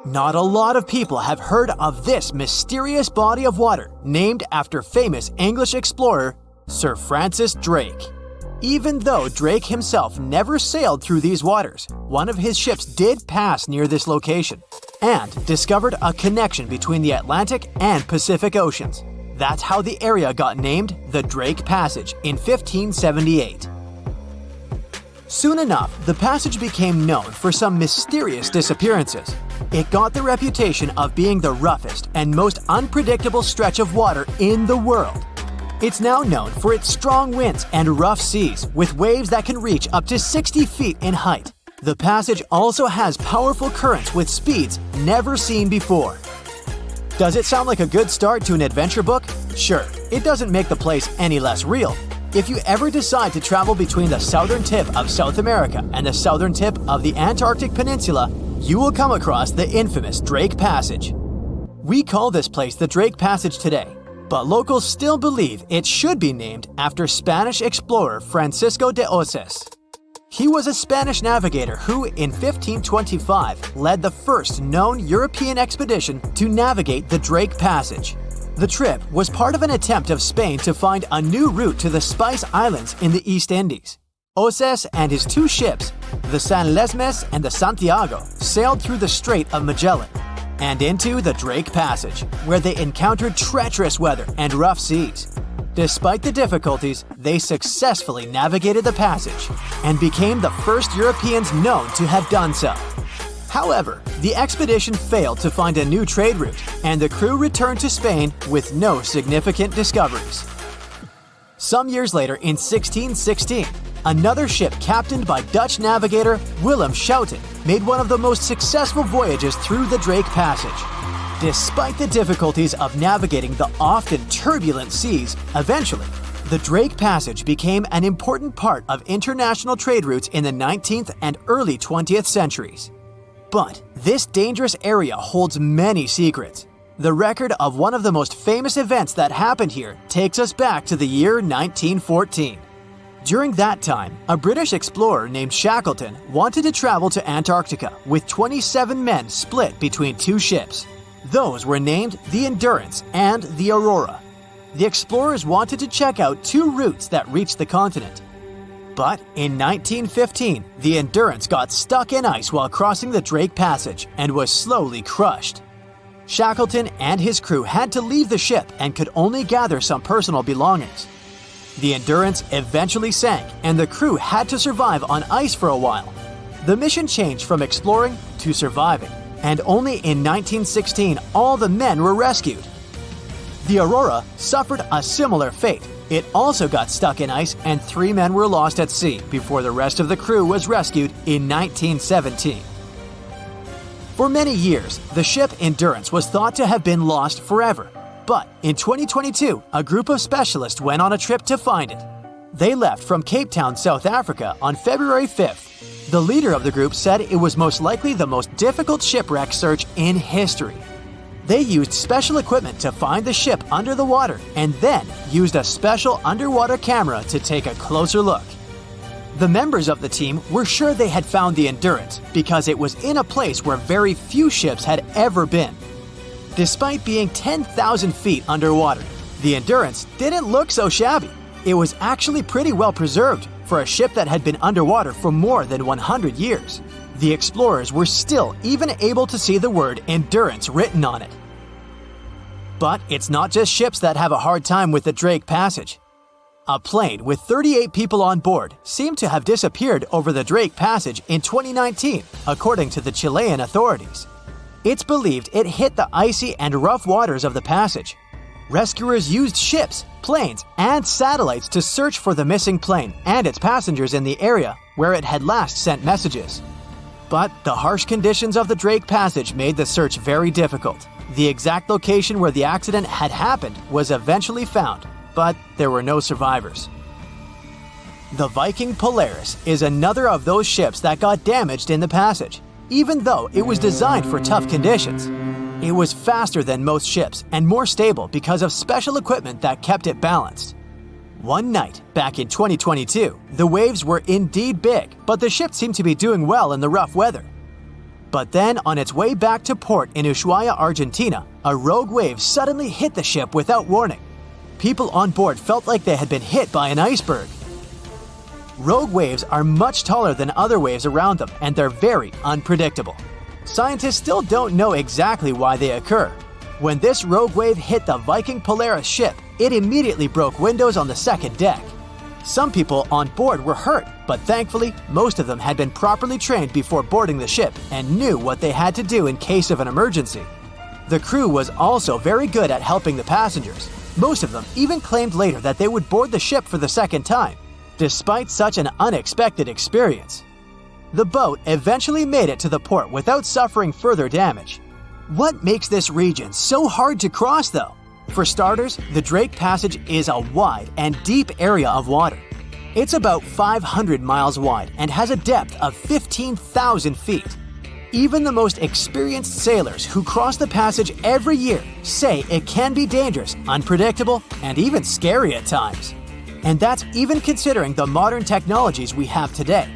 Not a lot of people have heard of this mysterious body of water named after famous English explorer Sir Francis Drake. Even though Drake himself never sailed through these waters, one of his ships did pass near this location and discovered a connection between the Atlantic and Pacific Oceans. That's how the area got named the Drake Passage in 1578. Soon enough, the passage became known for some mysterious disappearances. It got the reputation of being the roughest and most unpredictable stretch of water in the world. It's now known for its strong winds and rough seas, with waves that can reach up to 60 feet in height. The passage also has powerful currents with speeds never seen before. Does it sound like a good start to an adventure book? Sure, it doesn't make the place any less real. If you ever decide to travel between the southern tip of South America and the southern tip of the Antarctic Peninsula, you will come across the infamous Drake Passage. We call this place the Drake Passage today, but locals still believe it should be named after Spanish explorer Francisco de Oces. He was a Spanish navigator who, in 1525, led the first known European expedition to navigate the Drake Passage. The trip was part of an attempt of Spain to find a new route to the Spice Islands in the East Indies. Oces and his 2 ships, the San Lesmes and the Santiago, sailed through the Strait of Magellan and into the Drake Passage, where they encountered treacherous weather and rough seas. Despite the difficulties, they successfully navigated the passage and became the first Europeans known to have done so. However, the expedition failed to find a new trade route, and the crew returned to Spain with no significant discoveries. Some years later, in 1616, another ship captained by Dutch navigator Willem Schouten made one of the most successful voyages through the Drake Passage. Despite the difficulties of navigating the often turbulent seas, eventually, the Drake Passage became an important part of international trade routes in the 19th and early 20th centuries. But this dangerous area holds many secrets. The record of one of the most famous events that happened here takes us back to the year 1914. During that time, a British explorer named Shackleton wanted to travel to Antarctica with 27 men split between two ships. Those were named the Endurance and the Aurora. The explorers wanted to check out two routes that reached the continent. But in 1915, the Endurance got stuck in ice while crossing the Drake Passage and was slowly crushed. Shackleton and his crew had to leave the ship and could only gather some personal belongings. The Endurance eventually sank, and the crew had to survive on ice for a while. The mission changed from exploring to surviving, and only in 1916 all the men were rescued. The Aurora suffered a similar fate. It also got stuck in ice, and 3 men were lost at sea before the rest of the crew was rescued in 1917. For many years, the ship Endurance was thought to have been lost forever. But in 2022, a group of specialists went on a trip to find it. They left from Cape Town, South Africa on February 5th. The leader of the group said it was most likely the most difficult shipwreck search in history. They used special equipment to find the ship under the water and then used a special underwater camera to take a closer look. The members of the team were sure they had found the Endurance because it was in a place where very few ships had ever been. Despite being 10,000 feet underwater, the Endurance didn't look so shabby. It was actually pretty well preserved for a ship that had been underwater for more than 100 years. The explorers were still even able to see the word Endurance written on it. But it's not just ships that have a hard time with the Drake Passage. A plane with 38 people on board seemed to have disappeared over the Drake Passage in 2019, according to the Chilean authorities. It's believed it hit the icy and rough waters of the passage. Rescuers used ships, planes, and satellites to search for the missing plane and its passengers in the area where it had last sent messages. But the harsh conditions of the Drake Passage made the search very difficult. The exact location where the accident had happened was eventually found, but there were no survivors. The Viking Polaris is another of those ships that got damaged in the passage, even though it was designed for tough conditions. It was faster than most ships and more stable because of special equipment that kept it balanced. One night, back in 2022, the waves were indeed big, but the ship seemed to be doing well in the rough weather. But then, on its way back to port in Ushuaia, Argentina, a rogue wave suddenly hit the ship without warning. People on board felt like they had been hit by an iceberg. Rogue waves are much taller than other waves around them, and they're very unpredictable. Scientists still don't know exactly why they occur. When this rogue wave hit the Viking Polaris ship, it immediately broke windows on the second deck. Some people on board were hurt, but thankfully, most of them had been properly trained before boarding the ship and knew what they had to do in case of an emergency. The crew was also very good at helping the passengers. Most of them even claimed later that they would board the ship for the second time, despite such an unexpected experience. The boat eventually made it to the port without suffering further damage. What makes this region so hard to cross, though? For starters, the Drake Passage is a wide and deep area of water. It's about 500 miles wide and has a depth of 15,000 feet. Even the most experienced sailors who cross the passage every year say it can be dangerous, unpredictable, and even scary at times. And that's even considering the modern technologies we have today.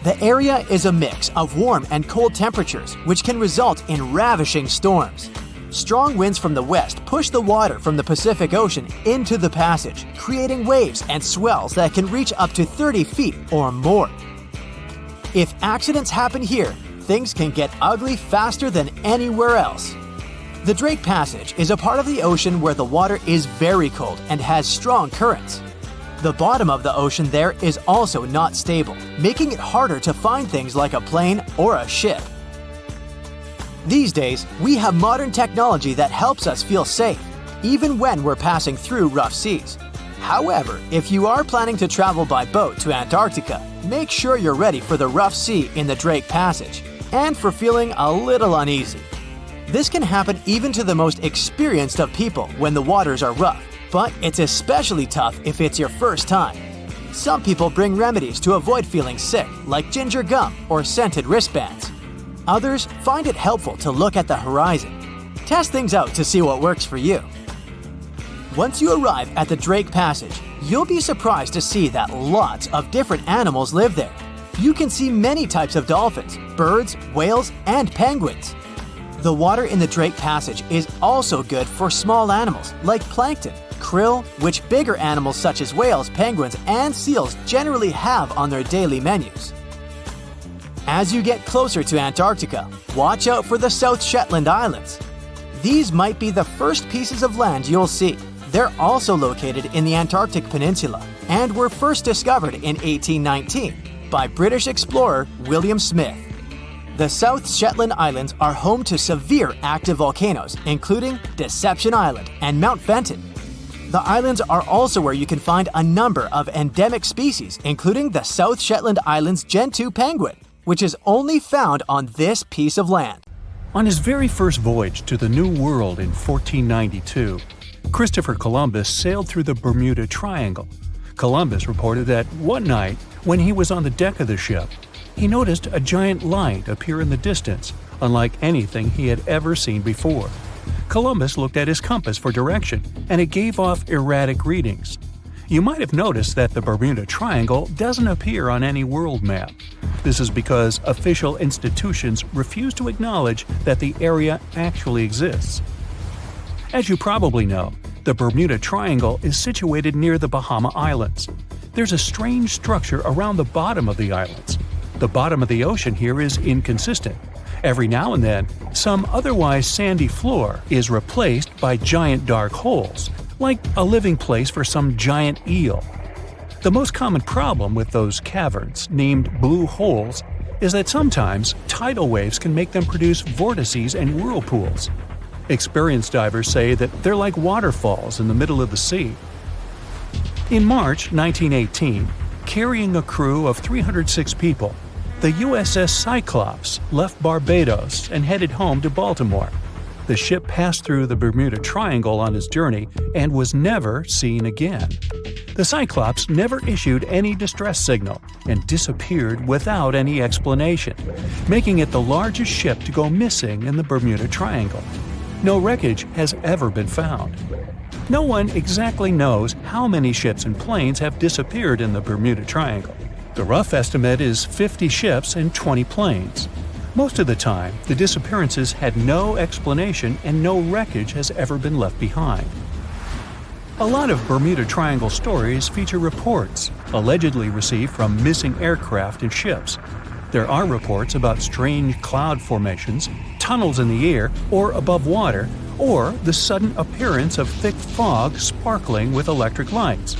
The area is a mix of warm and cold temperatures, which can result in ravishing storms. Strong winds from the west push the water from the Pacific Ocean into the passage, creating waves and swells that can reach up to 30 feet or more. If accidents happen here, things can get ugly faster than anywhere else. The Drake Passage is a part of the ocean where the water is very cold and has strong currents. The bottom of the ocean there is also not stable, making it harder to find things like a plane or a ship. These days, we have modern technology that helps us feel safe, even when we're passing through rough seas. However, if you are planning to travel by boat to Antarctica, make sure you're ready for the rough sea in the Drake Passage, and for feeling a little uneasy. This can happen even to the most experienced of people when the waters are rough, but it's especially tough if it's your first time. Some people bring remedies to avoid feeling sick, like ginger gum or scented wristbands. Others find it helpful to look at the horizon. Test things out to see what works for you. Once you arrive at the Drake Passage, you'll be surprised to see that lots of different animals live there. You can see many types of dolphins, birds, whales, and penguins. The water in the Drake Passage is also good for small animals like plankton, krill, which bigger animals such as whales, penguins, and seals generally have on their daily menus. As you get closer to Antarctica, watch out for the South Shetland Islands. These might be the first pieces of land you'll see. They're also located in the Antarctic Peninsula and were first discovered in 1819 by British explorer William Smith. The South Shetland Islands are home to severe active volcanoes, including Deception Island and Mount Fenton. The islands are also where you can find a number of endemic species, including the South Shetland Islands Gentoo penguin, which is only found on this piece of land. On his very first voyage to the New World in 1492, Christopher Columbus sailed through the Bermuda Triangle. Columbus reported that one night, when he was on the deck of the ship, he noticed a giant light appear in the distance, unlike anything he had ever seen before. Columbus looked at his compass for direction, and it gave off erratic readings. You might have noticed that the Bermuda Triangle doesn't appear on any world map. This is because official institutions refuse to acknowledge that the area actually exists. As you probably know, the Bermuda Triangle is situated near the Bahama Islands. There's a strange structure around the bottom of the islands. The bottom of the ocean here is inconsistent. Every now and then, some otherwise sandy floor is replaced by giant dark holes, like a living place for some giant eel. The most common problem with those caverns, named blue holes, is that sometimes tidal waves can make them produce vortices and whirlpools. Experienced divers say that they're like waterfalls in the middle of the sea. In March 1918, carrying a crew of 306 people, the USS Cyclops left Barbados and headed home to Baltimore. The ship passed through the Bermuda Triangle on its journey and was never seen again. The Cyclops never issued any distress signal and disappeared without any explanation, making it the largest ship to go missing in the Bermuda Triangle. No wreckage has ever been found. No one exactly knows how many ships and planes have disappeared in the Bermuda Triangle. The rough estimate is 50 ships and 20 planes. Most of the time, the disappearances had no explanation and no wreckage has ever been left behind. A lot of Bermuda Triangle stories feature reports allegedly received from missing aircraft and ships. There are reports about strange cloud formations, tunnels in the air or above water, or the sudden appearance of thick fog sparkling with electric lights.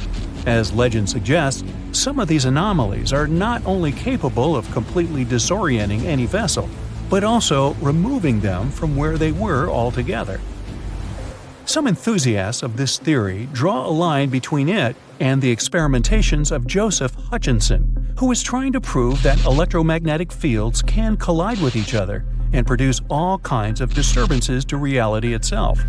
As legend suggests, some of these anomalies are not only capable of completely disorienting any vessel, but also removing them from where they were altogether. Some enthusiasts of this theory draw a line between it and the experimentations of Joseph Hutchinson, who is trying to prove that electromagnetic fields can collide with each other and produce all kinds of disturbances to reality itself.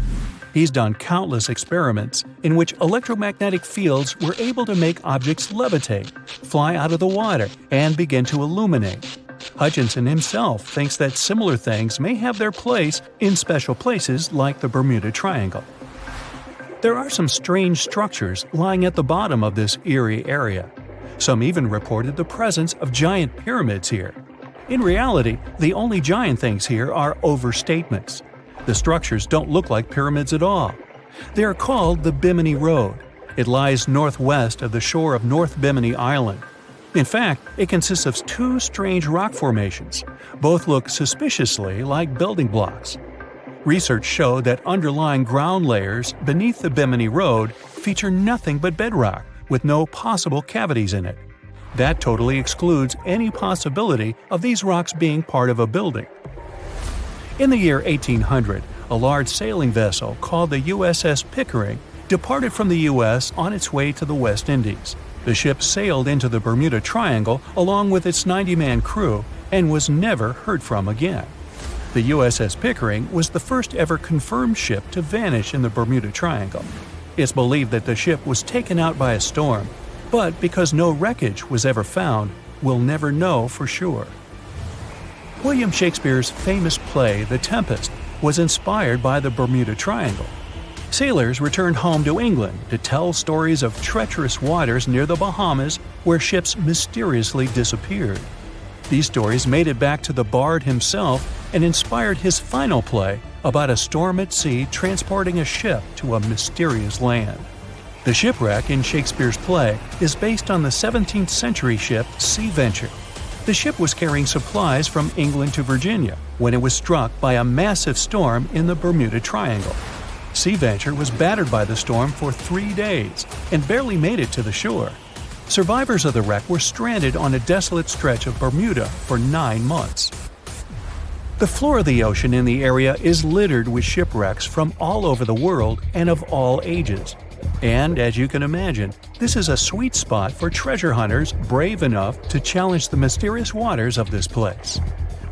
He's done countless experiments in which electromagnetic fields were able to make objects levitate, fly out of the water, and begin to illuminate. Hutchinson himself thinks that similar things may have their place in special places like the Bermuda Triangle. There are some strange structures lying at the bottom of this eerie area. Some even reported the presence of giant pyramids here. In reality, the only giant things here are overstatements. The structures don't look like pyramids at all. They are called the Bimini Road. It lies northwest of the shore of North Bimini Island. In fact, it consists of two strange rock formations. Both look suspiciously like building blocks. Research showed that underlying ground layers beneath the Bimini Road feature nothing but bedrock, with no possible cavities in it. That totally excludes any possibility of these rocks being part of a building. In the year 1800, a large sailing vessel called the USS Pickering departed from the U.S. on its way to the West Indies. The ship sailed into the Bermuda Triangle along with its 90-man crew and was never heard from again. The USS Pickering was the first ever confirmed ship to vanish in the Bermuda Triangle. It's believed that the ship was taken out by a storm, but because no wreckage was ever found, we'll never know for sure. William Shakespeare's famous play The Tempest was inspired by the Bermuda Triangle. Sailors returned home to England to tell stories of treacherous waters near the Bahamas where ships mysteriously disappeared. These stories made it back to the bard himself and inspired his final play about a storm at sea transporting a ship to a mysterious land. The shipwreck in Shakespeare's play is based on the 17th century ship Sea Venture. The ship was carrying supplies from England to Virginia when it was struck by a massive storm in the Bermuda Triangle. Sea Venture was battered by the storm for 3 days and barely made it to the shore. Survivors of the wreck were stranded on a desolate stretch of Bermuda for 9 months. The floor of the ocean in the area is littered with shipwrecks from all over the world and of all ages. And as you can imagine, this is a sweet spot for treasure hunters brave enough to challenge the mysterious waters of this place.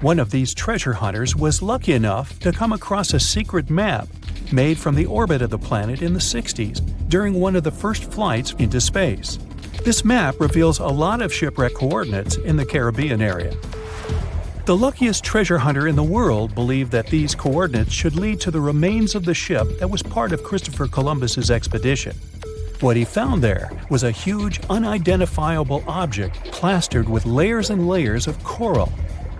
One of these treasure hunters was lucky enough to come across a secret map made from the orbit of the planet in the 60s during one of the first flights into space. This map reveals a lot of shipwreck coordinates in the Caribbean area. The luckiest treasure hunter in the world believed that these coordinates should lead to the remains of the ship that was part of Christopher Columbus's expedition. What he found there was a huge, unidentifiable object plastered with layers and layers of coral.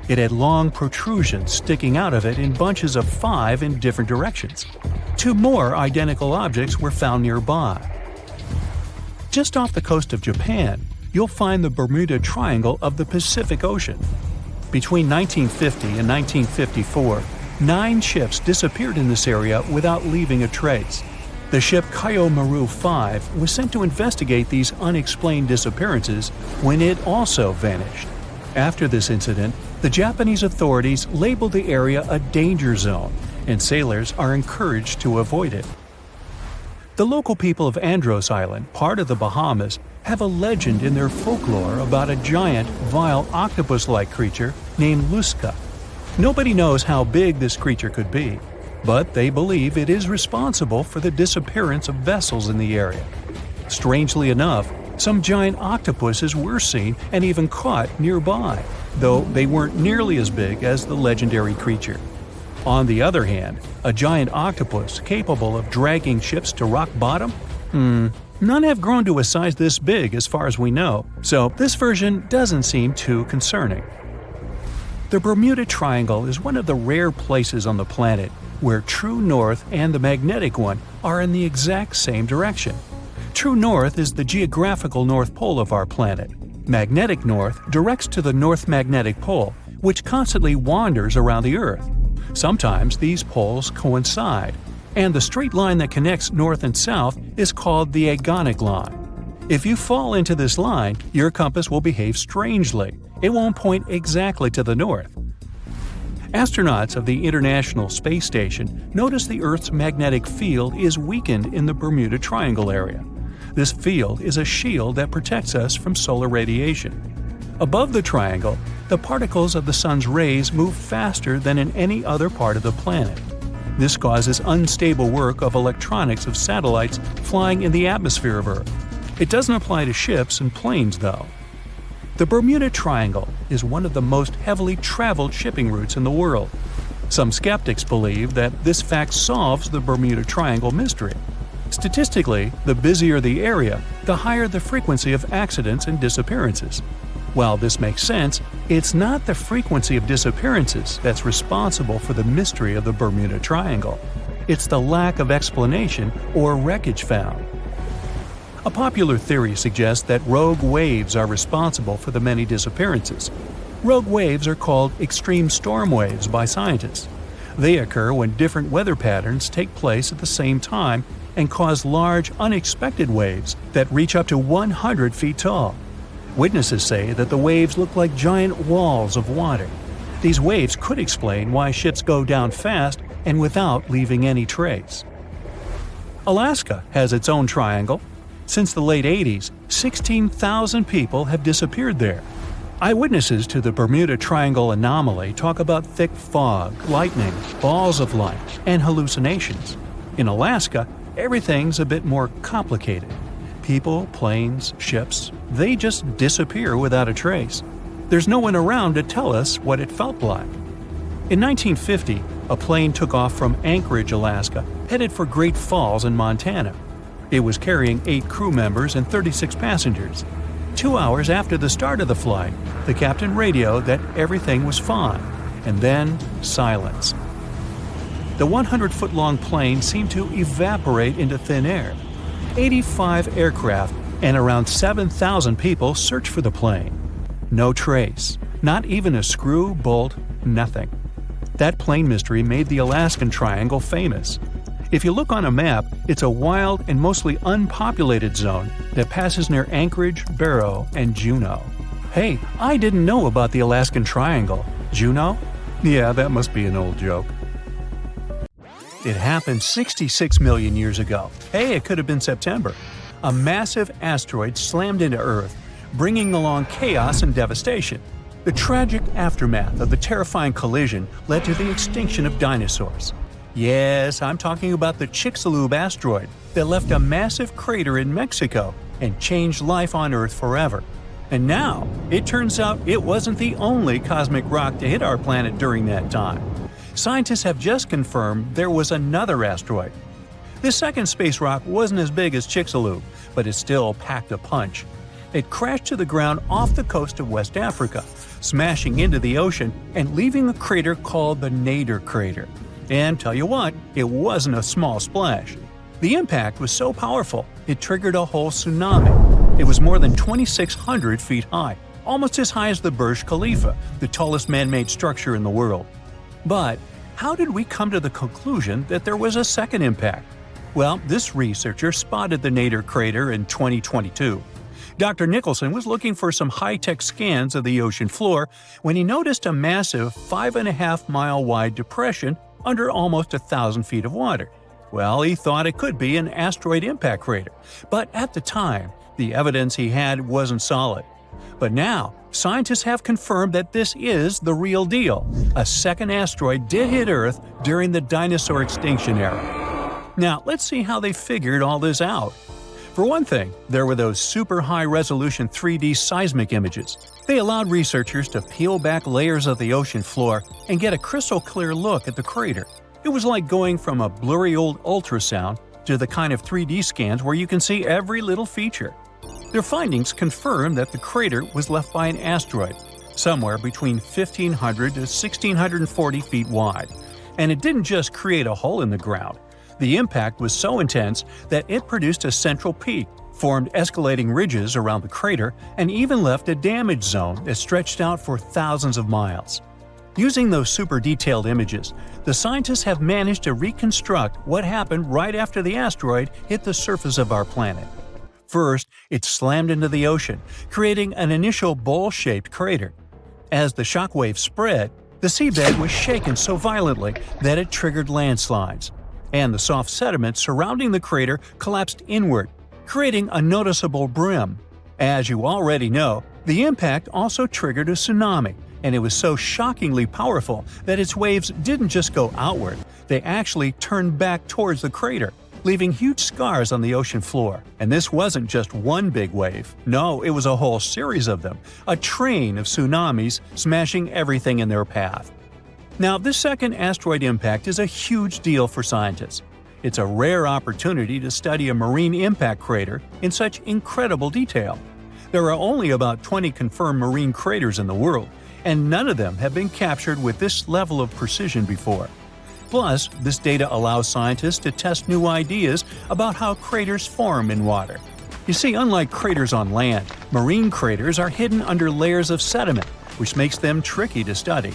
It had long protrusions sticking out of it in bunches of 5 in different directions. 2 more identical objects were found nearby. Just off the coast of Japan, you'll find the Bermuda Triangle of the Pacific Ocean. Between 1950 and 1954, 9 ships disappeared in this area without leaving a trace. The ship Kaiomaru 5 was sent to investigate these unexplained disappearances when it also vanished. After this incident, the Japanese authorities labeled the area a danger zone, and sailors are encouraged to avoid it. The local people of Andros Island, part of the Bahamas, have a legend in their folklore about a giant, vile octopus-like creature named Luska. Nobody knows how big this creature could be, but they believe it is responsible for the disappearance of vessels in the area. Strangely enough, some giant octopuses were seen and even caught nearby, though they weren't nearly as big as the legendary creature. On the other hand, a giant octopus capable of dragging ships to rock bottom? None have grown to a size this big as far as we know, so this version doesn't seem too concerning. The Bermuda Triangle is one of the rare places on the planet where true north and the magnetic one are in the exact same direction. True north is the geographical north pole of our planet. Magnetic north directs to the North Magnetic Pole, which constantly wanders around the Earth. Sometimes these poles coincide, and the straight line that connects north and south is called the agonic line. If you fall into this line, your compass will behave strangely. It won't point exactly to the north. Astronauts of the International Space Station notice the Earth's magnetic field is weakened in the Bermuda Triangle area. This field is a shield that protects us from solar radiation. Above the triangle, the particles of the sun's rays move faster than in any other part of the planet. This causes unstable work of electronics of satellites flying in the atmosphere of Earth. It doesn't apply to ships and planes, though. The Bermuda Triangle is one of the most heavily traveled shipping routes in the world. Some skeptics believe that this fact solves the Bermuda Triangle mystery. Statistically, the busier the area, the higher the frequency of accidents and disappearances. While this makes sense, it's not the frequency of disappearances that's responsible for the mystery of the Bermuda Triangle. It's the lack of explanation or wreckage found. A popular theory suggests that rogue waves are responsible for the many disappearances. Rogue waves are called extreme storm waves by scientists. They occur when different weather patterns take place at the same time and cause large, unexpected waves that reach up to 100 feet tall. Witnesses say that the waves look like giant walls of water. These waves could explain why ships go down fast and without leaving any trace. Alaska has its own triangle. Since the late 80s, 16,000 people have disappeared there. Eyewitnesses to the Bermuda Triangle anomaly talk about thick fog, lightning, balls of light, and hallucinations. In Alaska, everything's a bit more complicated. People, planes, ships, they just disappear without a trace. There's no one around to tell us what it felt like. In 1950, a plane took off from Anchorage, Alaska, headed for Great Falls in Montana. It was carrying 8 crew members and 36 passengers. 2 hours after the start of the flight, the captain radioed that everything was fine, and then silence. The 100-foot-long plane seemed to evaporate into thin air. 85 aircraft and around 7,000 people searched for the plane. No trace, not even a screw, bolt, nothing. That plane mystery made the Alaskan Triangle famous. If you look on a map, it's a wild and mostly unpopulated zone that passes near Anchorage, Barrow, and Juneau. Hey, I didn't know about the Alaskan Triangle. Juneau? Yeah, that must be an old joke. It happened 66 million years ago. Hey, it could have been September. A massive asteroid slammed into Earth, bringing along chaos and devastation. The tragic aftermath of the terrifying collision led to the extinction of dinosaurs. Yes, I'm talking about the Chicxulub asteroid that left a massive crater in Mexico and changed life on Earth forever. And now, it turns out it wasn't the only cosmic rock to hit our planet during that time. Scientists have just confirmed there was another asteroid. This second space rock wasn't as big as Chicxulub, but it still packed a punch. It crashed to the ground off the coast of West Africa, smashing into the ocean and leaving a crater called the Nader crater. And tell you what, it wasn't a small splash. The impact was so powerful, it triggered a whole tsunami. It was more than 2,600 feet high, almost as high as the Burj Khalifa, the tallest man-made structure in the world. But how did we come to the conclusion that there was a second impact? Well, this researcher spotted the Nader crater in 2022. Dr. Nicholson was looking for some high-tech scans of the ocean floor when he noticed a massive 5.5-mile-wide depression under almost 1,000 feet of water. Well, he thought it could be an asteroid impact crater, but at the time, the evidence he had wasn't solid. But now, scientists have confirmed that this is the real deal. A second asteroid did hit Earth during the dinosaur extinction era. Now, let's see how they figured all this out. For one thing, there were those super high-resolution 3D seismic images. They allowed researchers to peel back layers of the ocean floor and get a crystal-clear look at the crater. It was like going from a blurry old ultrasound to the kind of 3D scans where you can see every little feature. Their findings confirm that the crater was left by an asteroid, somewhere between 1,500 to 1,640 feet wide. And it didn't just create a hole in the ground. The impact was so intense that it produced a central peak, formed escalating ridges around the crater, and even left a damage zone that stretched out for thousands of miles. Using those super detailed images, the scientists have managed to reconstruct what happened right after the asteroid hit the surface of our planet. First, it slammed into the ocean, creating an initial bowl-shaped crater. As the shockwave spread, the seabed was shaken so violently that it triggered landslides, and the soft sediment surrounding the crater collapsed inward, creating a noticeable brim. As you already know, the impact also triggered a tsunami, and it was so shockingly powerful that its waves didn't just go outward, they actually turned back towards the crater, leaving huge scars on the ocean floor. And this wasn't just one big wave. No, it was a whole series of them, a train of tsunamis smashing everything in their path. Now, this second asteroid impact is a huge deal for scientists. It's a rare opportunity to study a marine impact crater in such incredible detail. There are only about 20 confirmed marine craters in the world, and none of them have been captured with this level of precision before. Plus, this data allows scientists to test new ideas about how craters form in water. You see, unlike craters on land, marine craters are hidden under layers of sediment, which makes them tricky to study.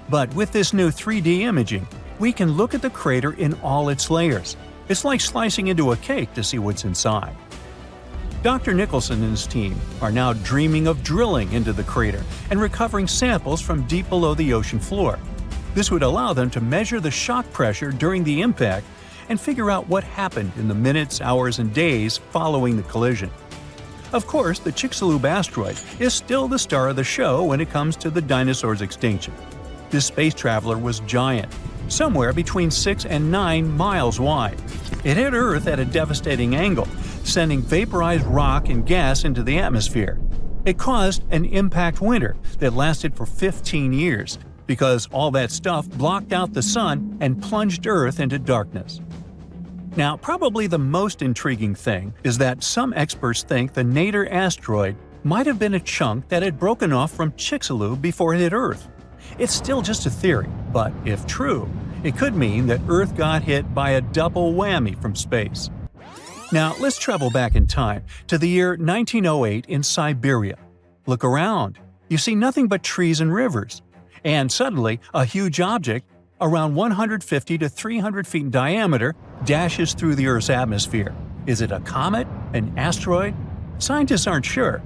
But with this new 3D imaging, we can look at the crater in all its layers. It's like slicing into a cake to see what's inside. Dr. Nicholson and his team are now dreaming of drilling into the crater and recovering samples from deep below the ocean floor. This would allow them to measure the shock pressure during the impact and figure out what happened in the minutes, hours, and days following the collision. Of course, the Chicxulub asteroid is still the star of the show when it comes to the dinosaurs' extinction. This space traveler was giant, somewhere between 6 and 9 miles wide. It hit Earth at a devastating angle, sending vaporized rock and gas into the atmosphere. It caused an impact winter that lasted for 15 years, because all that stuff blocked out the sun and plunged Earth into darkness. Now, probably the most intriguing thing is that some experts think the Nader asteroid might have been a chunk that had broken off from Chicxulub before it hit Earth. It's still just a theory, but if true, it could mean that Earth got hit by a double whammy from space. Now, let's travel back in time to the year 1908 in Siberia. Look around. You see nothing but trees and rivers. And suddenly, a huge object, around 150 to 300 feet in diameter, dashes through the Earth's atmosphere. Is it a comet? An asteroid? Scientists aren't sure.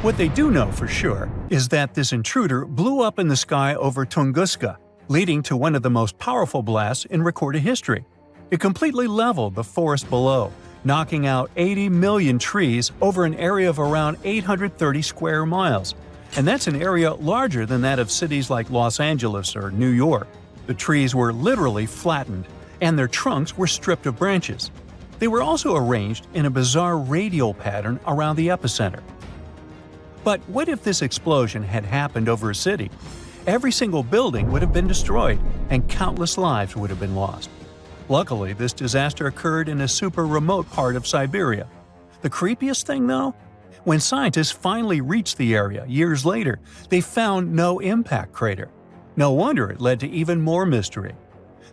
What they do know for sure is that this intruder blew up in the sky over Tunguska, leading to one of the most powerful blasts in recorded history. It completely leveled the forest below, knocking out 80 million trees over an area of around 830 square miles. And that's an area larger than that of cities like Los Angeles or New York. The trees were literally flattened, and their trunks were stripped of branches. They were also arranged in a bizarre radial pattern around the epicenter. But what if this explosion had happened over a city? Every single building would have been destroyed, and countless lives would have been lost. Luckily, this disaster occurred in a super remote part of Siberia. The creepiest thing, though? When scientists finally reached the area years later, they found no impact crater. No wonder it led to even more mystery.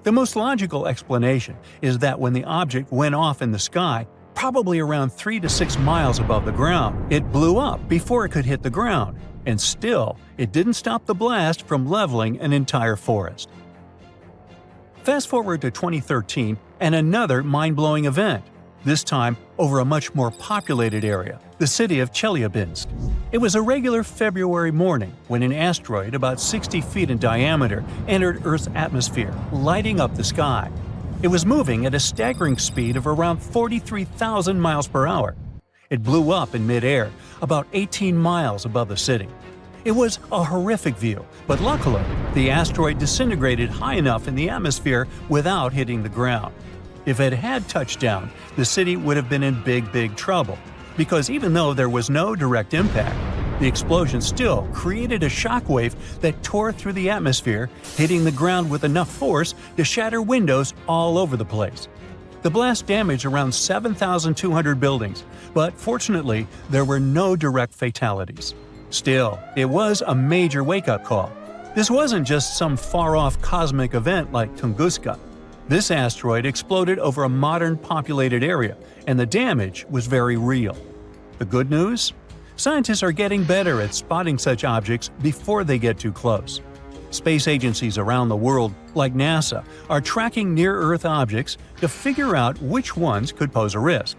The most logical explanation is that when the object went off in the sky, probably around 3 to 6 miles above the ground, it blew up before it could hit the ground, and still, it didn't stop the blast from leveling an entire forest. Fast forward to 2013 and another mind-blowing event, this time over a much more populated area, the city of Chelyabinsk. It was a regular February morning when an asteroid about 60 feet in diameter entered Earth's atmosphere, lighting up the sky. It was moving at a staggering speed of around 43,000 miles per hour. It blew up in midair, about 18 miles above the city. It was a horrific view, but luckily, the asteroid disintegrated high enough in the atmosphere without hitting the ground. If it had touched down, the city would have been in big trouble, because even though there was no direct impact, the explosion still created a shockwave that tore through the atmosphere, hitting the ground with enough force to shatter windows all over the place. The blast damaged around 7,200 buildings, but fortunately, there were no direct fatalities. Still, it was a major wake-up call. This wasn't just some far-off cosmic event like Tunguska. This asteroid exploded over a modern populated area, and the damage was very real. The good news? Scientists are getting better at spotting such objects before they get too close. Space agencies around the world, like NASA, are tracking near-Earth objects to figure out which ones could pose a risk.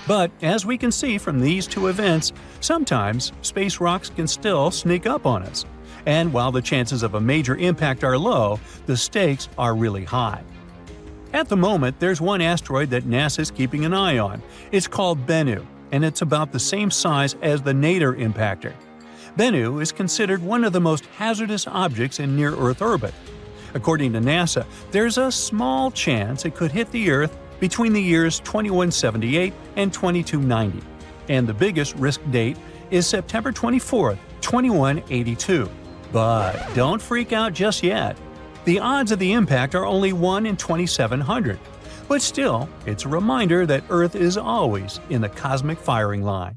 But as we can see from these two events, sometimes space rocks can still sneak up on us. And while the chances of a major impact are low, the stakes are really high. At the moment, there's one asteroid that NASA's keeping an eye on. It's called Bennu, and it's about the same size as the Nader impactor. Bennu is considered one of the most hazardous objects in near-Earth orbit. According to NASA, there's a small chance it could hit the Earth between the years 2178 and 2290, and the biggest risk date is September 24, 2182. But don't freak out just yet. The odds of the impact are only 1 in 2,700, but still, it's a reminder that Earth is always in the cosmic firing line.